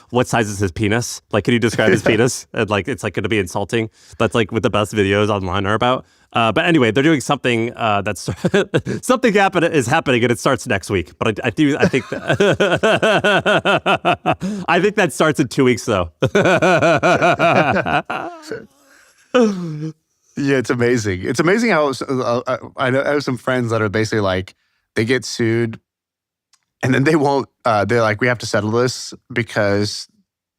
what size is his penis? Like, can you describe his penis? And like, it's like going to be insulting. That's like what the best videos online are about. But anyway, they're doing something that's something is happening, and it starts next week. But I think I think that starts in 2 weeks, though. Yeah, it's amazing. It's amazing how I have some friends that are basically like, they get sued, and then they won't. They're like, we have to settle this because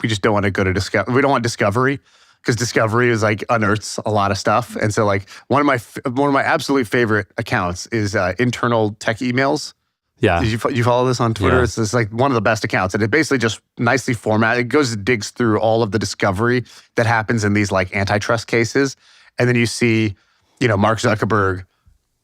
we just don't want to go to discovery. We don't want discovery. Because Discovery is like unearths a lot of stuff, and so like one of my absolute favorite accounts is Internal Tech Emails. Yeah, you follow this on Twitter? Yeah. It's like one of the best accounts, and it basically just nicely formatted. It goes and digs through all of the discovery that happens in these like antitrust cases, and then you see, Mark Zuckerberg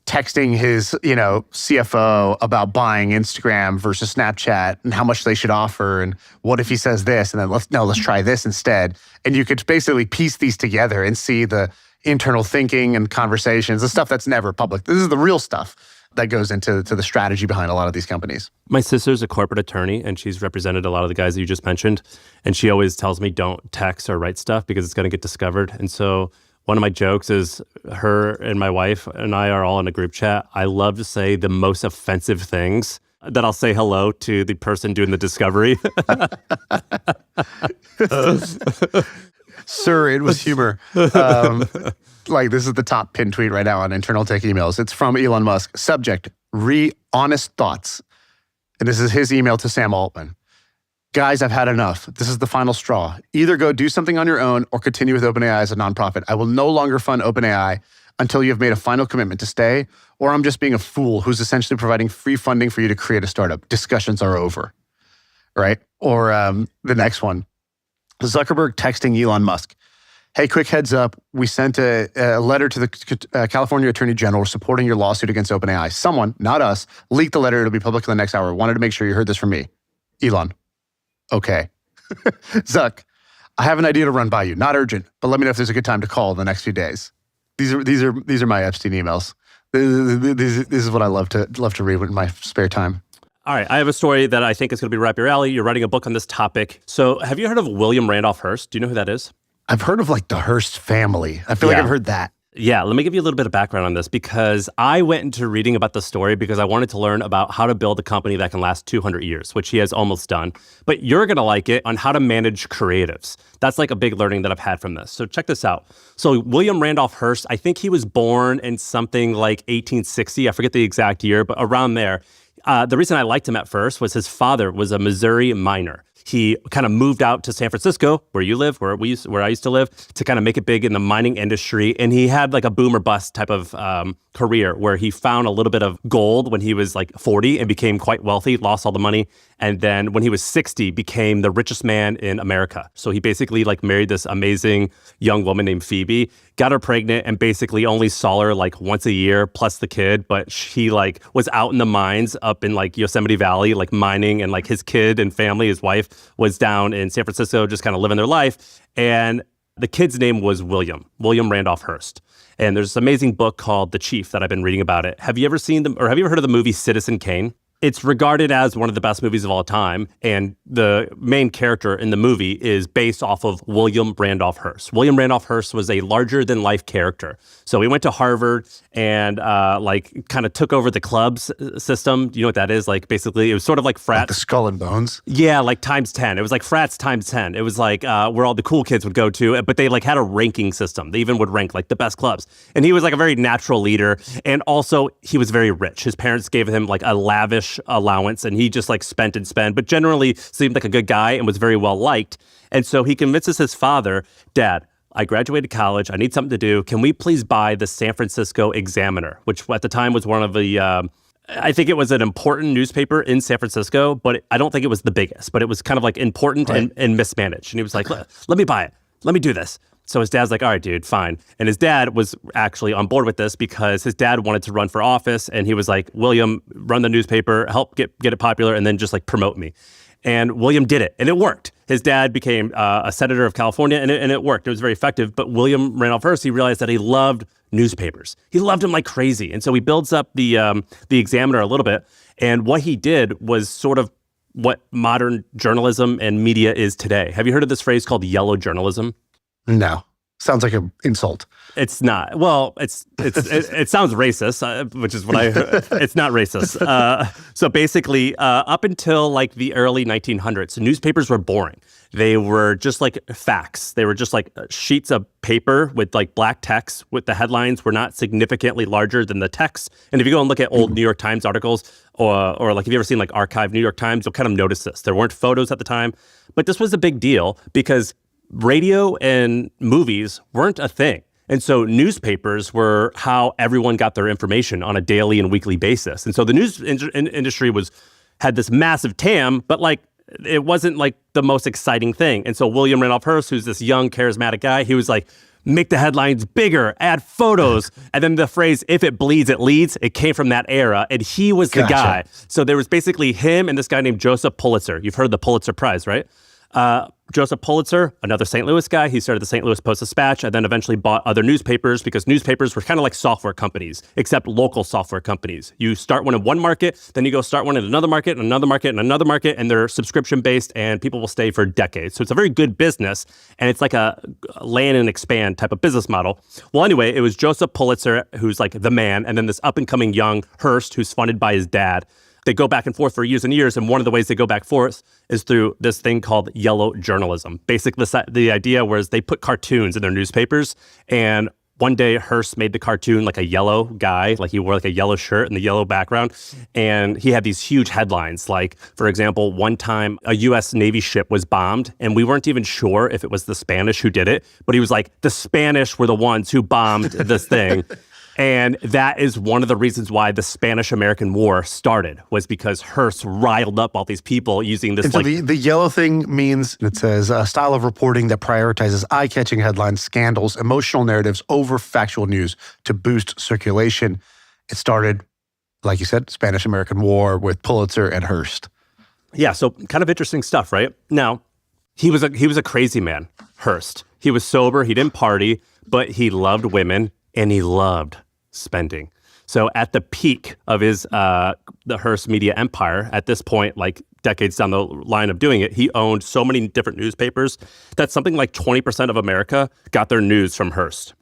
texting his, CFO about buying Instagram versus Snapchat and how much they should offer, and what if he says this, and then let's try this instead. And you could basically piece these together and see the internal thinking and conversations, the stuff that's never public. This is the real stuff that goes into the strategy behind a lot of these companies. My sister's a corporate attorney, and she's represented a lot of the guys that you just mentioned. And she always tells me, don't text or write stuff because it's going to get discovered. And so one of my jokes is her and my wife and I are all in a group chat. I love to say the most offensive things that I'll say hello to the person doing the discovery. Sir, it was humor. Like, this is the top pinned tweet right now on Internal Tech Emails. It's from Elon Musk. Subject, honest thoughts. And this is his email to Sam Altman. Guys, I've had enough. This is the final straw. Either go do something on your own or continue with OpenAI as a nonprofit. I will no longer fund OpenAI until you have made a final commitment to stay, or I'm just being a fool who's essentially providing free funding for you to create a startup. Discussions are over, right? Or the next one, Zuckerberg texting Elon Musk. Hey, quick heads up. We sent a letter to the California Attorney General supporting your lawsuit against OpenAI. Someone, not us, leaked the letter. It'll be public in the next hour. Wanted to make sure you heard this from me. Elon. Okay. Zuck, I have an idea to run by you. Not urgent, but let me know if there's a good time to call in the next few days. These are my Epstein emails. This is what I love to read in my spare time. All right, I have a story that I think is going to be right up your alley. You're writing a book on this topic. So have you heard of William Randolph Hearst? Do you know who that is? I've heard of like the Hearst family. I feel like I've heard that. Yeah, let me give you a little bit of background on this because I went into reading about the story because I wanted to learn about how to build a company that can last 200 years, which he has almost done. But you're going to like it on how to manage creatives. That's like a big learning that I've had from this. So check this out. So William Randolph Hearst, I think he was born in something like 1860. I forget the exact year, but around there. The reason I liked him at first was his father was a Missouri miner. He kind of moved out to San Francisco, where you live, where I used to live, to kind of make it big in the mining industry. And he had like a boom or bust type of career where he found a little bit of gold when he was like 40 and became quite wealthy, lost all the money. And then when he was 60, became the richest man in America. So he basically like married this amazing young woman named Phoebe, got her pregnant, and basically only saw her like once a year plus the kid. But she like was out in the mines up in like Yosemite Valley, like mining, and like his kid and family, his wife, was down in San Francisco just kind of living their life. And the kid's name was William Randolph Hearst. And there's this amazing book called The Chief that I've been reading about it. Have you ever seen them, or have you ever heard of the movie Citizen Kane? It's regarded as one of the best movies of all time, and the main character in the movie is based off of William Randolph Hearst. William Randolph Hearst was a larger-than-life character. So he went to Harvard and like kind of took over the clubs system. You know what that is? Like basically, it was sort of like frats. Like the Skull and Bones? Yeah, like times 10. It was like frats times 10. It was like where all the cool kids would go to, but they like had a ranking system. They even would rank like the best clubs. And he was like a very natural leader, and also he was very rich. His parents gave him like a lavish allowance, and he just like spent and spent, but generally seemed like a good guy and was very well liked. And so he convinces his father, Dad, I graduated college. I need something to do. Can we please buy the San Francisco Examiner, which at the time was one of the, I think it was an important newspaper in San Francisco, but I don't think it was the biggest, but it was kind of like important and mismanaged. And he was like, let me buy it. Let me do this. So his dad's like, all right, dude, fine. And his dad was actually on board with this because his dad wanted to run for office. And he was like, William, run the newspaper, help get it popular, and then just like promote me. And William did it, and it worked. His dad became a senator of California, and it worked. It was very effective. But William Randolph Hearst, he realized that he loved newspapers. He loved them like crazy. And so he builds up the Examiner a little bit. And what he did was sort of what modern journalism and media is today. Have you heard of this phrase called yellow journalism? No. Sounds like an insult. It's not. Well, it sounds racist, which is what I heard. It's not racist. So basically, up until like the early 1900s, newspapers were boring. They were just like facts. They were just like sheets of paper with like black text with the headlines were not significantly larger than the text. And if you go and look at old New York Times articles or like, have you ever seen like archived New York Times, you'll kind of notice this. There weren't photos at the time, but this was a big deal because radio and movies weren't a thing. And so newspapers were how everyone got their information on a daily and weekly basis. And so the news industry had this massive TAM, but like it wasn't like the most exciting thing. And so William Randolph Hearst, who's this young, charismatic guy, he was like, make the headlines bigger, add photos. And then the phrase, if it bleeds, it leads, it came from that era. And he was the guy. So there was basically him and this guy named Joseph Pulitzer. You've heard of the Pulitzer Prize, right? Joseph Pulitzer, another St. Louis guy, he started the St. Louis Post-Dispatch and then eventually bought other newspapers because newspapers were kind of like software companies, except local software companies. You start one in one market, then you go start one in another market, and another market, and another market, and they're subscription-based, and people will stay for decades. So it's a very good business, and it's like a land and expand type of business model. Well, anyway, it was Joseph Pulitzer, who's like the man, and then this up-and-coming young Hearst, who's funded by his dad. They go back and forth for years and years, and one of the ways they go back and forth is through this thing called yellow journalism. Basically, the idea was they put cartoons in their newspapers, and one day Hearst made the cartoon like a yellow guy, like he wore like a yellow shirt and the yellow background, and he had these huge headlines. Like, for example, one time a U.S. Navy ship was bombed, and we weren't even sure if it was the Spanish who did it, but he was like, the Spanish were the ones who bombed this thing. And that is one of the reasons why the Spanish-American War started, was because Hearst riled up all these people using this. And so the yellow thing means, it says, a style of reporting that prioritizes eye-catching headlines, scandals, emotional narratives over factual news to boost circulation. It started, like you said, Spanish-American War with Pulitzer and Hearst. Yeah, so kind of interesting stuff, right? Now, he was a crazy man, Hearst. He was sober, he didn't party, but he loved women, and he loved spending. So at the peak of his the Hearst media empire, at this point, like decades down the line of doing it, he owned so many different newspapers that something like 20% of America got their news from Hearst.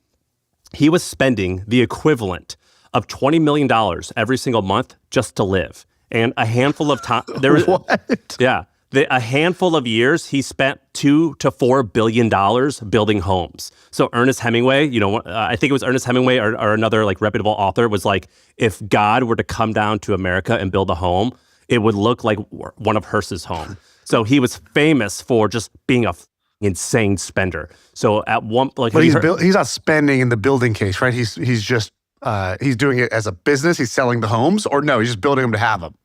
He was spending the equivalent of $20 million every single month just to live. And a handful of time What? Yeah. A handful of years, he spent $2 to $4 billion building homes. So Ernest Hemingway, I think it was Ernest Hemingway or another like reputable author was like, if God were to come down to America and build a home, it would look like one of Hearst's home. So he was famous for just being a insane spender. So at one like, but he's not spending in the building case, right? He's just he's doing it as a business. He's selling the homes, or no, he's just building them to have them.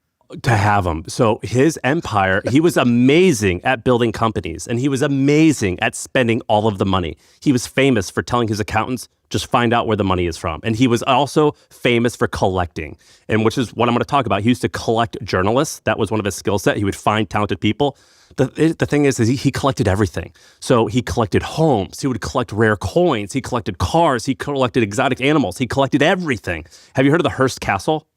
To have him. So his empire, he was amazing at building companies, and he was amazing at spending all of the money. He was famous for telling his accountants, just find out where the money is from. And he was also famous for collecting, and which is what I'm going to talk about. He used to collect journalists. That was one of his skill set. He would find talented people. The thing is he collected everything. So he collected homes. He would collect rare coins. He collected cars. He collected exotic animals. He collected everything. Have you heard of the Hearst Castle?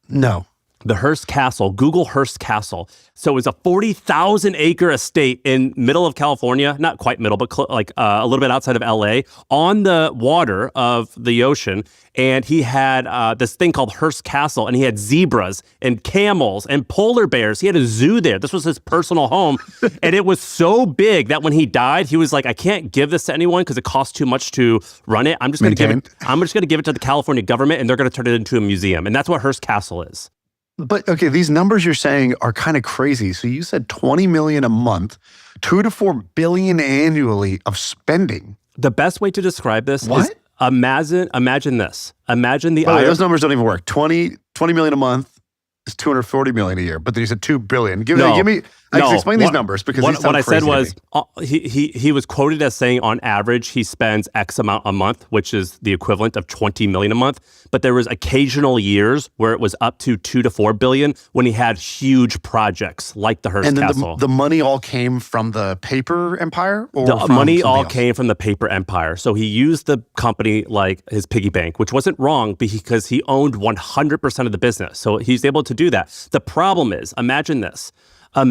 No. The Hearst Castle, Google Hearst Castle. So it was a 40,000 acre estate in middle of California, not quite middle, but a little bit outside of LA, on the water of the ocean. And he had this thing called Hearst Castle, and he had zebras and camels and polar bears. He had a zoo there. This was his personal home. And it was so big that when he died, he was like, I can't give this to anyone because it costs too much to run it. I'm just going to give it to the California government, and they're going to turn it into a museum. And that's what Hearst Castle is. But okay, these numbers you're saying are kind of crazy. So you said 20 million a month, 2 to 4 billion annually of spending. The best way to describe this is imagine this. Imagine the those numbers don't even work. 20 million a month is 240 million a year. But then you said 2 billion. Give me Explain these numbers because these sound what I said crazy was he was quoted as saying on average he spends X amount a month, which is the equivalent of 20 million a month. But there was occasional years where it was up to 2 to 4 billion when he had huge projects like the Hearst and then Castle. the money all came from the paper empire, or The from money all something else? came from the paper empire. So he used the company like his piggy bank, which wasn't wrong because he owned 100% of the business. So he's able to do that. The problem is, imagine this. So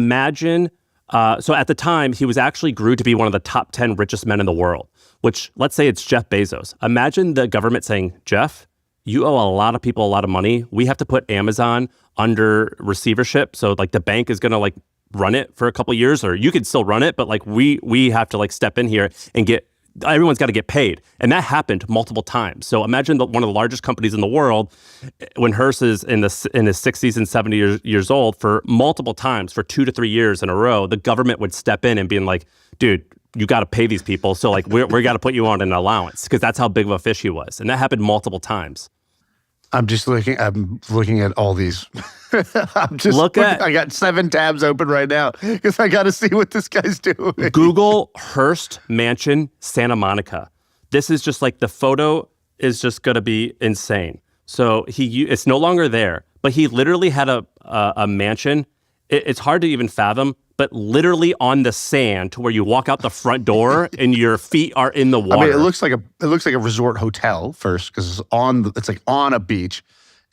at the time, he was actually grew to be one of the top 10 richest men in the world, which let's say it's Jeff Bezos. Imagine the government saying, Jeff, you owe a lot of people a lot of money. We have to put Amazon under receivership. So like the bank is going to like run it for a couple of years, or you could still run it, but like we have to like step in here and everyone's got to get paid. And that happened multiple times. So imagine one of the largest companies in the world, when Hearst is in his 60s and 70 years old, for multiple times, for 2 to 3 years in a row, the government would step in and being like, dude, you got to pay these people. So like, we got to put you on an allowance, because that's how big of a fish he was. And that happened multiple times. I'm looking at all these. I got 7 tabs open right now because I got to see what this guy's doing. Google Hearst Mansion, Santa Monica. This is just like, the photo is just going to be insane. So it's no longer there, but he literally had a mansion. It's hard to even fathom, but literally on the sand, to where you walk out the front door and your feet are in the water. I mean, it looks like a resort hotel first, because it's like on a beach,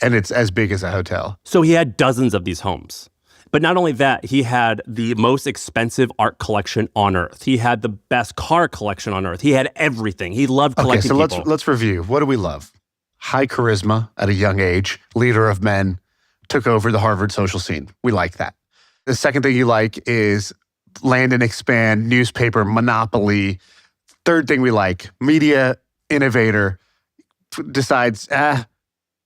and it's as big as a hotel. So he had dozens of these homes. But not only that, he had the most expensive art collection on earth. He had the best car collection on earth. He had everything. He loved collecting people. Okay, so let's review. What do we love? High charisma at a young age, leader of men, took over the Harvard social scene. We like that. The second thing you like is land and expand, newspaper, monopoly. Third thing we like, media innovator, decides,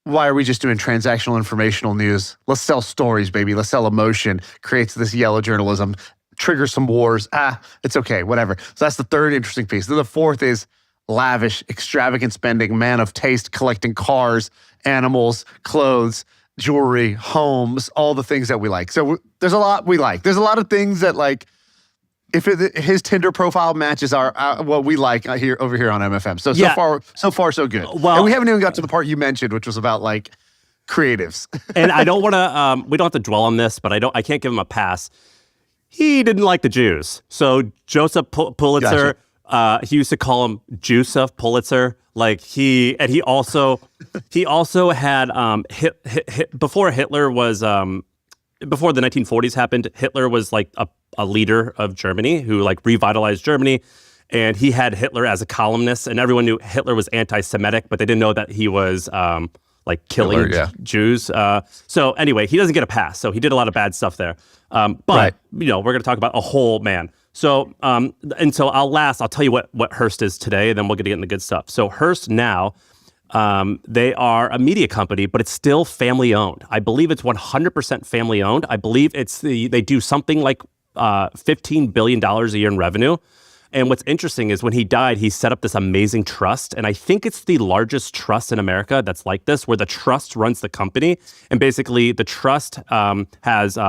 why are we just doing transactional informational news? Let's sell stories, baby. Let's sell emotion. Creates this yellow journalism, triggers some wars. It's okay, whatever. So that's the third interesting piece. Then the fourth is lavish, extravagant spending, man of taste, collecting cars, animals, clothes, jewelry, homes, all the things that we like. So there's a lot we like. There's a lot of things that, like, if his Tinder profile matches our what we like over here on MFM. So far so good. Well, and we haven't even got to the part you mentioned, which was about like creatives. And I don't want to. We don't have to dwell on this, but I can't give him a pass. He didn't like the Jews. So Joseph Pulitzer. Gotcha. He used to call him Joseph Pulitzer. Like he also had before Hitler was before the 1940s happened. Hitler was like a leader of Germany who like revitalized Germany, and he had Hitler as a columnist, and everyone knew Hitler was anti-Semitic, but they didn't know that he was like killing Jews. So anyway, he doesn't get a pass. So he did a lot of bad stuff there. But you know, we're going to talk about a whole man. So and so I'll tell you what Hearst is today, and then we'll get into the good stuff. So Hearst now, they are a media company, but it's still family owned. I believe it's 100% family owned. I believe they do something like $15 billion a year in revenue. And what's interesting is when he died, he set up this amazing trust. And I think it's the largest trust in America that's like this, where the trust runs the company. And basically the trust has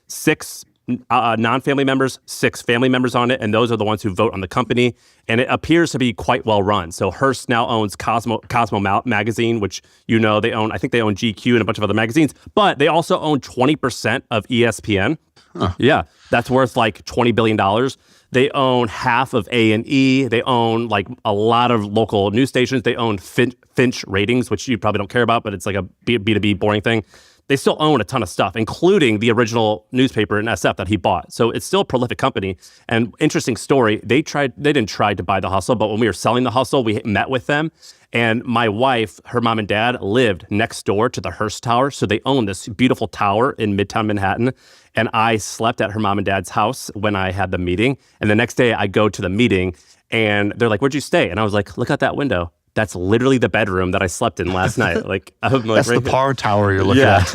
6 non-family members, 6 family members on it, and those are the ones who vote on the company. And it appears to be quite well run. So Hearst now owns Cosmo magazine, which they own. I think they own GQ and a bunch of other magazines, but they also own 20% of ESPN. Huh. Yeah, that's worth like $20 billion. They own half of A&E. They own like a lot of local news stations. They own Finch Ratings, which you probably don't care about, but it's like a B2B boring thing. They still own a ton of stuff, including the original newspaper in SF that he bought. So it's still a prolific company. And interesting story, they didn't try to buy the Hustle, but when we were selling the Hustle, we met with them. And my wife, her mom and dad lived next door to the Hearst Tower. So they own this beautiful tower in Midtown Manhattan. And I slept at her mom and dad's house when I had the meeting. And the next day I go to the meeting and they're like, "Where'd you stay?" And I was like, "Look out that window. That's literally the bedroom that I slept in last night." Like, I'm like, that's the Par Tower you're looking at.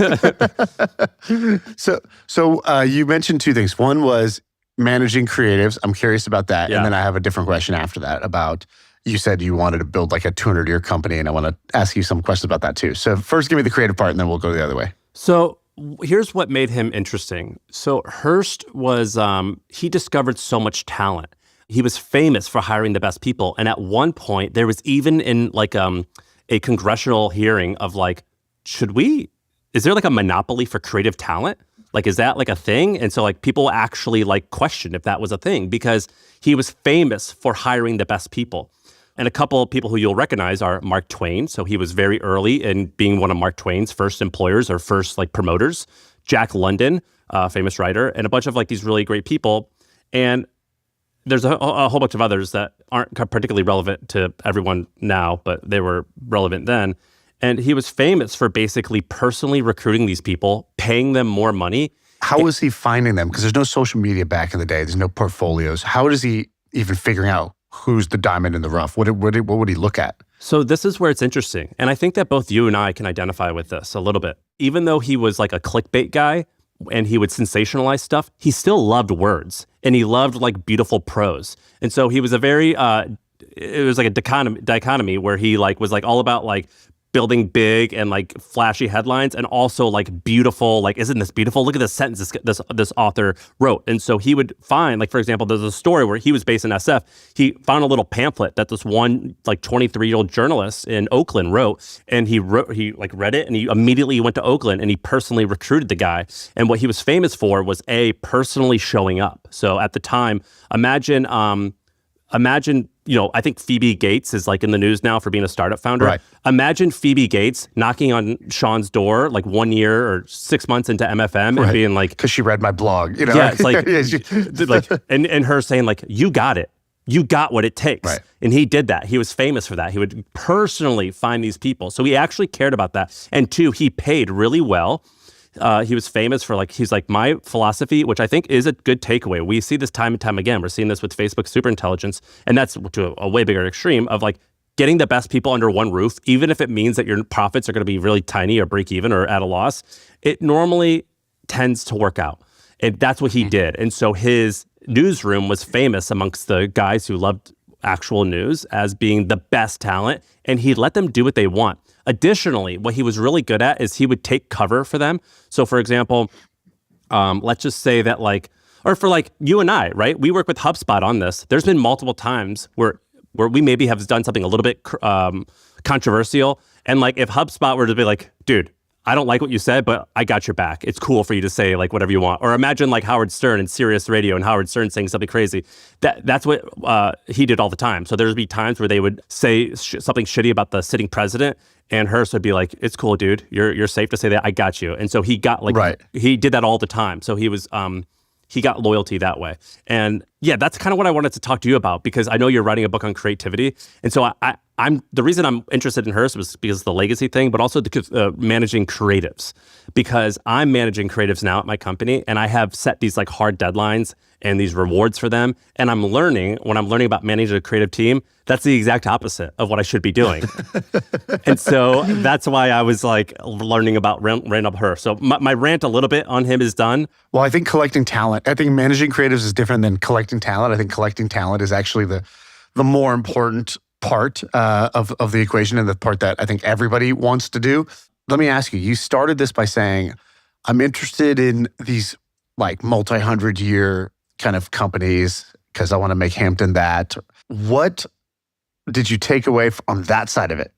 So you mentioned 2 things. One was managing creatives. I'm curious about that. Yeah. And then I have a different question after that about, you said you wanted to build like a 200-year company, and I want to ask you some questions about that too. So first give me the creative part, and then we'll go the other way. So here's what made him interesting. So Hearst was, he discovered so much talent. He was famous for hiring the best people. And at one point, there was even in like a congressional hearing of like, is there like a monopoly for creative talent? Like, is that like a thing? And so like people actually like questioned if that was a thing because he was famous for hiring the best people. And a couple of people who you'll recognize are Mark Twain. So he was very early in being one of Mark Twain's first employers or first like promoters. Jack London, famous writer, and a bunch of like these really great people. And there's a whole bunch of others that aren't particularly relevant to everyone now, but they were relevant then. And he was famous for basically personally recruiting these people, paying them more money. How was he finding them? Because there's no social media back in the day. There's no portfolios. How is he even figuring out who's the diamond in the rough? What would he look at? So this is where it's interesting. And I think that both you and I can identify with this a little bit. Even though he was like a clickbait guy and he would sensationalize stuff, he still loved words and he loved like beautiful prose. And so he was a very, it was like a dichotomy where he like was like all about like building big and like flashy headlines and also like beautiful, like, isn't this beautiful? Look at this sentence this author wrote. And so he would find, like, for example, there's a story where he was based in SF. He found a little pamphlet that this one like 23-year-old journalist in Oakland wrote, and he like read it and he immediately went to Oakland and he personally recruited the guy. And what he was famous for was personally showing up. So at the time, imagine, I think Phoebe Gates is like in the news now for being a startup founder. Right. Imagine Phoebe Gates knocking on Sean's door like 1 year or 6 months into MFM and being like, because she read my blog, you know? Yeah, it's like, and her saying like, you got it. You got what it takes. Right. And he did that. He was famous for that. He would personally find these people. So he actually cared about that. And two, he paid really well. He was famous for he's like, my philosophy, which I think is a good takeaway. We see this time and time again. We're seeing this with Facebook superintelligence. And that's to a way bigger extreme of like getting the best people under one roof, even if it means that your profits are going to be really tiny or break even or at a loss. It normally tends to work out. And that's what he did. And so his newsroom was famous amongst the guys who loved actual news as being the best talent. And he let them do what they want. Additionally, what he was really good at is he would take cover for them. So for example, let's just say that or for you and I, right? We work with HubSpot on this. There's been multiple times where we maybe have done something a little bit controversial. And if HubSpot were to be like, dude, I don't like what you said, but I got your back. It's cool for you to say whatever you want. Or imagine Howard Stern in Sirius Radio and Howard Stern saying something crazy. That's what he did all the time. So there'd be times where they would say something shitty about the sitting president, and Hearst would be like, "It's cool, dude. You're safe to say that. I got you." And so he got right. He did that all the time. So he was he got loyalty that way. And yeah, that's kind of what I wanted to talk to you about, because I know you're writing a book on creativity. And so I'm the reason I'm interested in Hearst was because of the legacy thing, but also managing creatives, because I'm managing creatives now at my company, and I have set these hard deadlines and these rewards for them. And when I'm learning about managing a creative team, that's the exact opposite of what I should be doing. And so that's why I was learning about Randall Hearst. So my rant a little bit on him is done. Well, I think collecting talent, I think managing creatives is different than collecting talent. I think collecting talent is actually the more important part of the equation, and the part that I think everybody wants to do. Let me ask you, you started this by saying, I'm interested in these multi-100-year kind of companies because I want to make Hampton that. What did you take away from that side of it?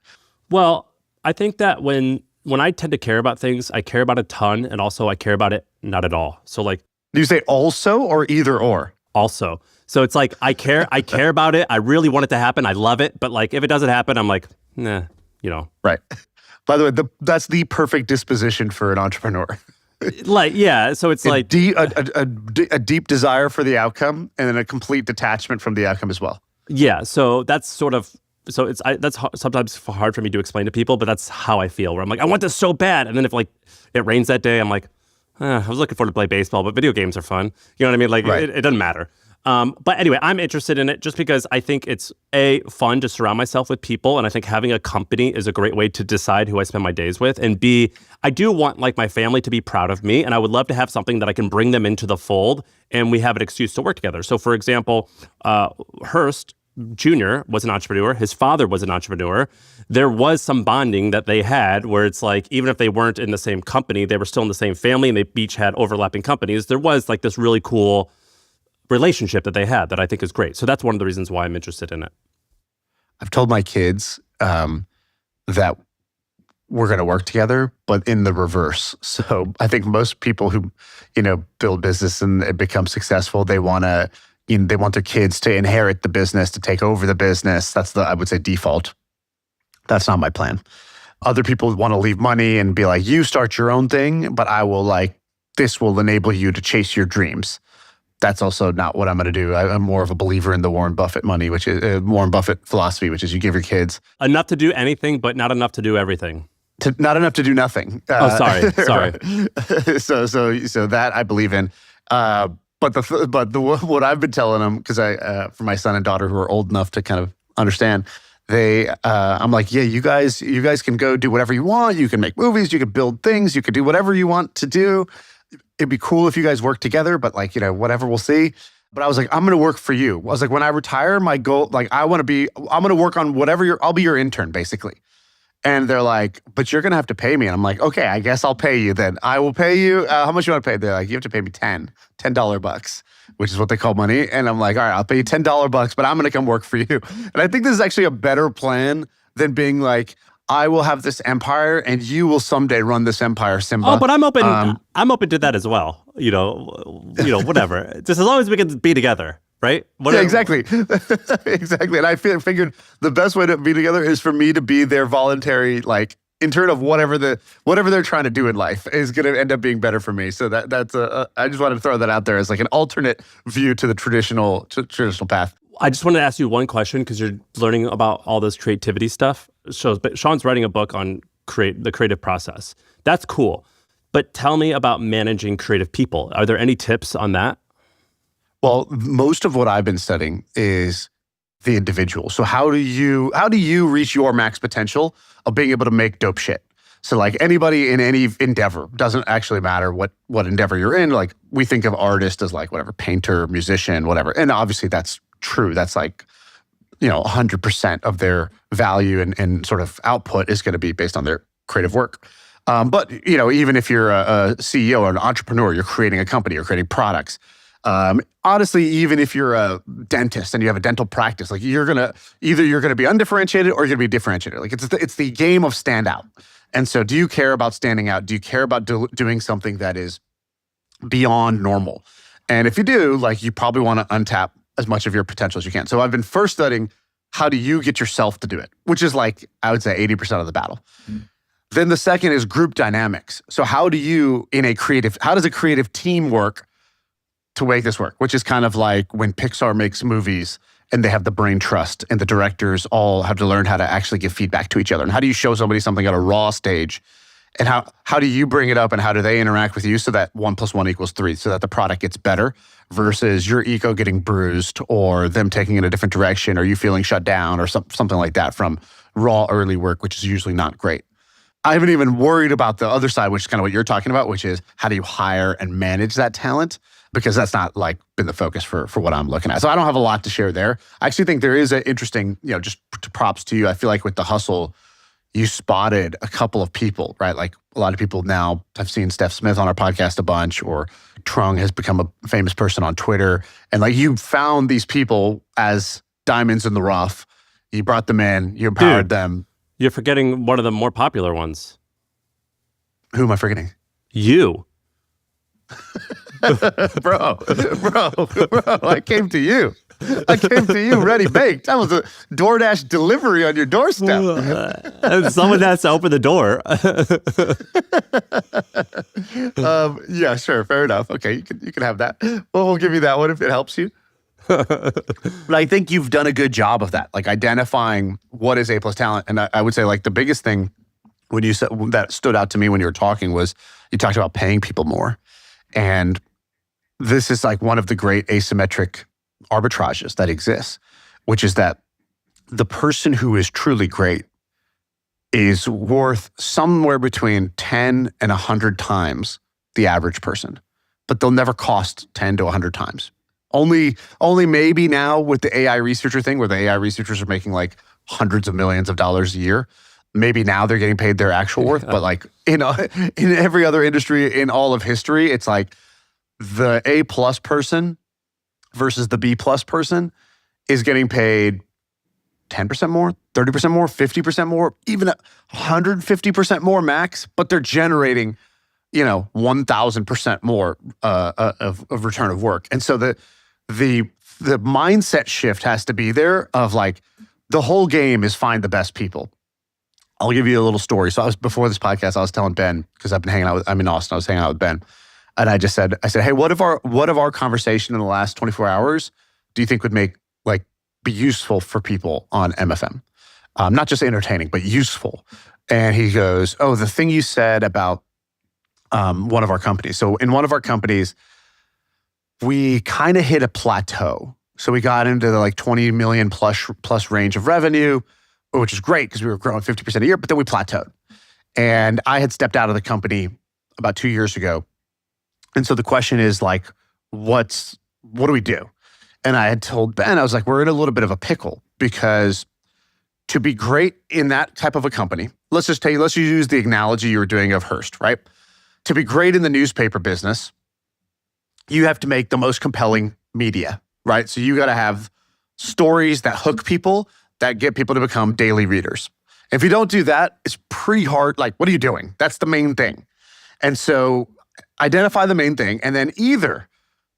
Well, I think that when I tend to care about things, I care about a ton, and also I care about it not at all. So do you say also or either or? Also. So it's I care about it. I really want it to happen. I love it. But if it doesn't happen, I'm nah, Right. By the way, that's the perfect disposition for an entrepreneur. Yeah. So it's a deep desire for the outcome, and then a complete detachment from the outcome as well. Yeah. So that's that's sometimes hard for me to explain to people, but that's how I feel, where I'm I want this so bad. And then if it rains that day, I'm I was looking forward to play baseball, but video games are fun. You know what I mean? Right. It doesn't matter. But anyway, I'm interested in it just because I think it's fun to surround myself with people. And I think having a company is a great way to decide who I spend my days with. And B, I do want my family to be proud of me. And I would love to have something that I can bring them into the fold and we have an excuse to work together. So for example, Hearst Jr. was an entrepreneur. His father was an entrepreneur. There was some bonding that they had where it's like, even if they weren't in the same company, they were still in the same family and they each had overlapping companies. There was like this really cool relationship that they had that I think is great. So that's one of the reasons why I'm interested in it. I've told my kids that we're going to work together, but in the reverse. So I think most people who, build business and become successful, they want to, they want their kids to inherit the business, to take over the business. That's I would say, default. That's not my plan. Other people want to leave money and be like, you start your own thing, but this will enable you to chase your dreams. That's also not what I'm going to do. I'm more of a believer in the Warren Buffett Warren Buffett philosophy, which is you give your kids enough to do anything, but not enough to do everything. Not enough to do nothing. Sorry. So that I believe in. But what I've been telling them, because for my son and daughter who are old enough to kind of understand, I'm like, yeah, you guys can go do whatever you want. You can make movies. You can build things. You can do whatever you want to do. It'd be cool if you guys work together, but whatever, we'll see. But I was like, I'm going to work for you. I was like, when I retire, my goal, I'm going to work on whatever I'll be your intern, basically. And they're like, but you're going to have to pay me. And I'm like, okay, I guess I'll pay you then. I will pay you. How much you want to pay? They're like, you have to pay me $10 bucks, which is what they call money. And I'm like, all right, I'll pay you $10 bucks, but I'm going to come work for you. And I think this is actually a better plan than being like, I will have this empire and you will someday run this empire, Simba. Oh, but I'm open. I'm open to that as well. Whatever. Just as long as we can be together. Right? Yeah, exactly. Exactly. And I figured the best way to be together is for me to be their voluntary, intern of whatever they're trying to do in life is going to end up being better for me. So that's I just wanted to throw that out there as an alternate view to the traditional path. I just wanted to ask you one question because you're learning about all this creativity stuff. But Sean's writing a book on the creative process. That's cool. But tell me about managing creative people. Are there any tips on that? Well, most of what I've been studying is the individual. So how do you reach your max potential of being able to make dope shit? So anybody in any endeavor, doesn't actually matter what endeavor you're in. We think of artist as whatever, painter, musician, whatever. And obviously that's true. That's 100% of their value and sort of output is going to be based on their creative work. But even if you're a CEO or an entrepreneur, you're creating a company, you're creating products. Honestly, even if you're a dentist and you have a dental practice, you're gonna be undifferentiated or you're gonna be differentiated. It's the game of stand out. And so, do you care about standing out? Do you care about doing something that is beyond normal? And if you do, you probably want to untap as much of your potential as you can. So I've been first studying how do you get yourself to do it, which is I would say 80% of the battle. Then the second is group dynamics. So how does a creative team work to make this work, which is kind of like when Pixar makes movies and they have the brain trust and the directors all have to learn how to actually give feedback to each other. And how do you show somebody something at a raw stage? And how do you bring it up and how do they interact with you so that 1 + 1 = 3, so that the product gets better versus your ego getting bruised or them taking in a different direction or you feeling shut down or something like that from raw early work, which is usually not great. I haven't even worried about the other side, which is kind of what you're talking about, which is how do you hire and manage that talent? Because that's not been the focus for what I'm looking at. So I don't have a lot to share there. I actually think there is an interesting, just props to you. I feel like with The Hustle, you spotted a couple of people, right? A lot of people now have seen Steph Smith on our podcast a bunch, or Trung has become a famous person on Twitter. And you found these people as diamonds in the rough. You brought them in, you empowered them. You're forgetting one of the more popular ones. Who am I forgetting? You. Bro, I came to you. Ready baked. That was a DoorDash delivery on your doorstep. Someone has to open the door. Yeah, sure. Fair enough. Okay, you can have that. Well, we'll give you that one if it helps you. But I think you've done a good job of that, identifying what is A+ talent. And I would say the biggest thing when you said that stood out to me when you were talking was you talked about paying people more. And this is one of the great asymmetric arbitrages that exists, which is that the person who is truly great is worth somewhere between 10 and 100 times the average person, but they'll never cost 10 to 100 times. Only maybe now with the AI researcher thing, where the AI researchers are making like hundreds of millions of dollars a year. Maybe now they're getting paid their actual worth, but like in every other industry in all of history, it's like the A+ person versus the B+ person is getting paid 10% more, 30% more, 50% more, even 150% more max, but they're generating, 1,000% more of return of work. And so the mindset shift has to be there of like, the whole game is find the best people. I'll give you a little story. So before this podcast, I was telling Ben, because I'm in Austin, I was hanging out with Ben. And I said, hey, what if our conversation in the last 24 hours do you think would be useful for people on MFM? Not just entertaining, but useful. And he goes, oh, the thing you said about one of our companies. So in one of our companies, we kind of hit a plateau. So we got into the 20 million plus range of revenue, which is great because we were growing 50% a year, but then we plateaued. And I had stepped out of the company about 2 years ago. And so the question is what do we do? And I had told Ben, I was like, we're in a little bit of a pickle because to be great in that type of a company, let's use the analogy you were doing of Hearst, right? To be great in the newspaper business, you have to make the most compelling media, right? So you got to have stories that hook people, that get people to become daily readers. If you don't do that, it's pretty hard. Like, what are you doing? That's the main thing. And so identify the main thing. And then either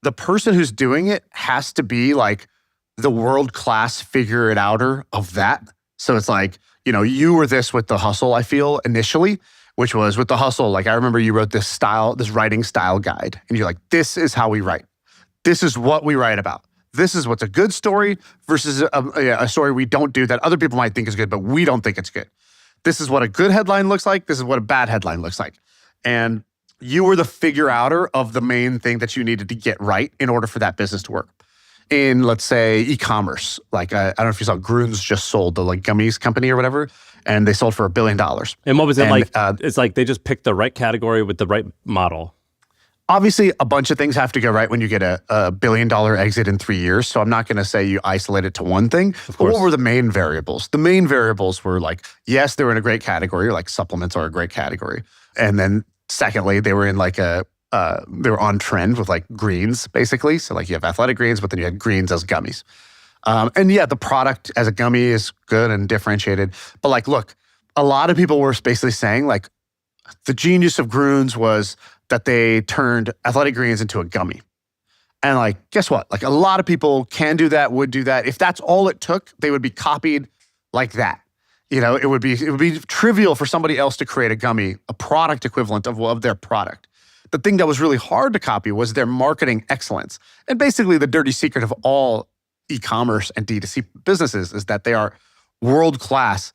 the person who's doing it has to be like the world-class figure it outer of that. So it's like, you were this with The Hustle, I feel, initially, which was with The Hustle. Like, I remember you wrote this writing style guide. And you're like, this is how we write. This is what we write about. This is what's a good story versus a story we don't do that other people might think is good, but we don't think it's good. This is what a good headline looks like. This is what a bad headline looks like. And you were the figure outer of the main thing that you needed to get right in order for that business to work. In, let's say, e-commerce, like I don't know if you saw Grüns just sold the gummies company or whatever, and they sold for $1 billion. And what was it like? It's like they just picked the right category with the right model. Obviously, a bunch of things have to go right when you get a $1 billion exit in 3 years. So I'm not going to say you isolate it to one thing. But what were the main variables? The main variables were yes, they were in a great category, like supplements are a great category. And then secondly, they were in they were on trend with greens, basically. So you have athletic greens, but then you had greens as gummies. And yeah, the product as a gummy is good and differentiated. But look, a lot of people were basically saying the genius of Grüns was that they turned athletic greens into a gummy. And guess what? A lot of people can do that, would do that. If that's all it took, they would be copied like that. It would be trivial for somebody else to create a gummy, a product equivalent of their product. The thing that was really hard to copy was their marketing excellence. And basically the dirty secret of all e-commerce and D2C businesses is that they are world-class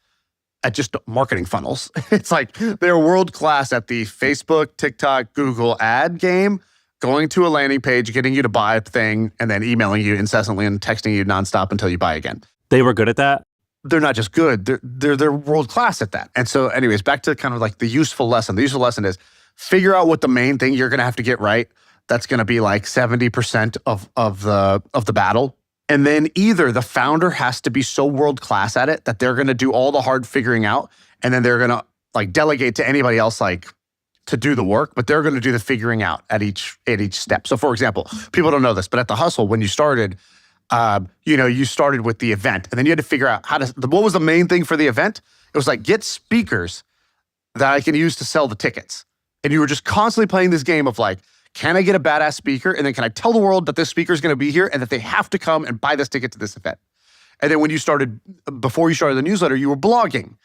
at just marketing funnels. It's they're world-class at the Facebook, TikTok, Google ad game, going to a landing page, getting you to buy a thing, and then emailing you incessantly and texting you nonstop until you buy again. They were good at that? They're not just good, they're world-class at that. And so anyways, back to kind of the useful lesson. The useful lesson is figure out what the main thing you're going to have to get right. That's going to be 70% of the battle. And then either the founder has to be so world-class at it that they're going to do all the hard figuring out, and then they're going to delegate to anybody else to do the work, but they're going to do the figuring out at each step. So for example, people don't know this, but at The Hustle, when you started, you started with the event, and then you had to figure out what was the main thing for the event? It was get speakers that I can use to sell the tickets. And you were just constantly playing this game of can I get a badass speaker? And then can I tell the world that this speaker is going to be here and that they have to come and buy this ticket to this event? And then before you started the newsletter, you were blogging.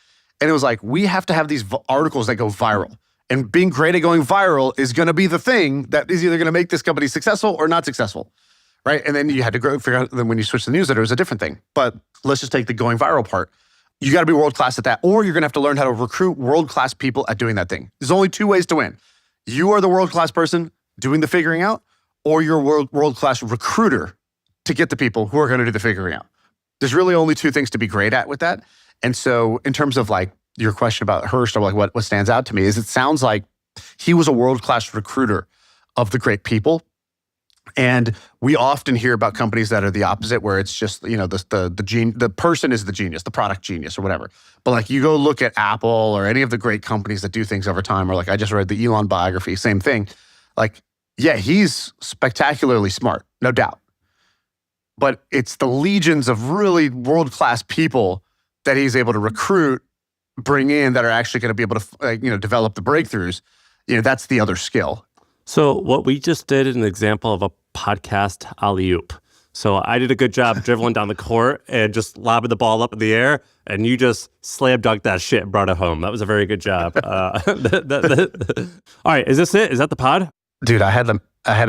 And it was we have to have these articles that go viral. And being great at going viral is going to be the thing that is either going to make this company successful or not successful, right? And then you had to figure out that when you switch the newsletter, it was a different thing. But let's just take the going viral part. You got to be world-class at that, or you're going to have to learn how to recruit world-class people at doing that thing. There's only two ways to win. You are the world-class person doing the figuring out, or you're a world-class recruiter to get the people who are going to do the figuring out. There's really only two things to be great at with that. And so in terms of your question about Hearst or what stands out to me is it sounds like he was a world-class recruiter of the great people. And we often hear about companies that are the opposite, where it's just, the person is the genius, the product genius or whatever. But like you go look at Apple or any of the great companies that do things over time, or like I just read the Elon biography, same thing. Like, yeah, he's spectacularly smart, no doubt. But it's the legions of really world-class people that he's able to recruit, bring in, that are actually going to be able to, develop the breakthroughs. That's the other skill. So what we just did is an example of a podcast alley-oop. So I did a good job dribbling down the court and just lobbing the ball up in the air, and you just slam dunked that shit and brought it home. That was a very good job. All right, is this it? Is that the pod? Dude, I had a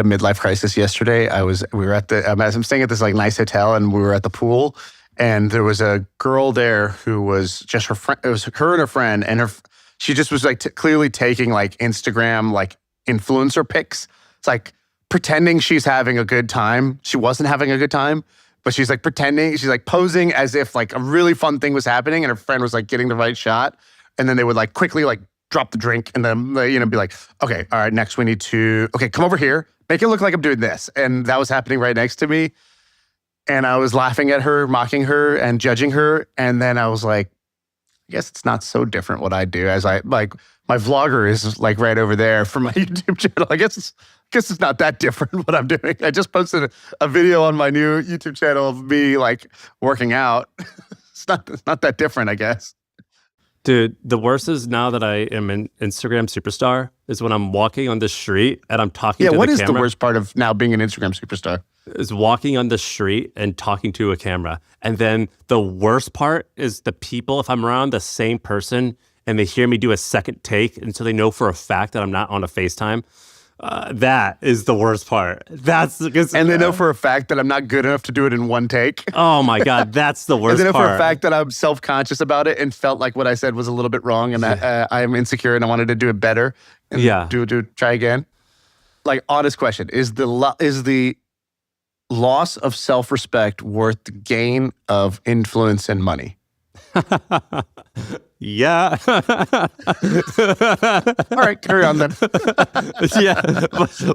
midlife crisis yesterday. I'm staying at this like nice hotel, and we were at the pool, and there was a girl there who was just her friend. It was her and her friend, and she just was like clearly taking like Instagram like influencer pics. It's like pretending she's having a good time. She wasn't having a good time, but she's like pretending. She's like posing as if like a really fun thing was happening, and her friend was like getting the right shot, and then they would like quickly like drop the drink, and then be like, okay, all right, next we need to, okay, come over here, make it look like I'm doing this. And that was happening right next to me. And I was laughing at her, mocking her, and judging her. And then I was like, I guess it's not so different what I do, as I like my vlogger is like right over there for my YouTube channel. I guess it's not that different what I'm doing. I just posted a video on my new YouTube channel of me like working out. It's not that different, I guess. Dude, the worst is now that I am an Instagram superstar is when I'm walking on the street and I'm talking to the camera. Yeah, what is the worst part of now being an Instagram superstar? Is walking on the street and talking to a camera. And then the worst part is the people, if I'm around the same person and they hear me do a second take, and so they know for a fact that I'm not on a FaceTime, that is the worst part. And they know for a fact that I'm not good enough to do it in one take. Oh my God, that's the worst part. And they know for a fact that I'm self-conscious about it and felt like what I said was a little bit wrong, and I'm insecure and I wanted to do it better. And try again. Like, honest question, is the loss of self-respect worth the gain of influence and money? Yeah. All right, carry on then. Yeah.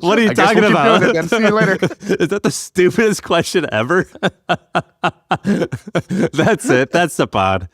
What are you talking about? Keep doing it then. See you later. Is that the stupidest question ever? That's it. That's the pod.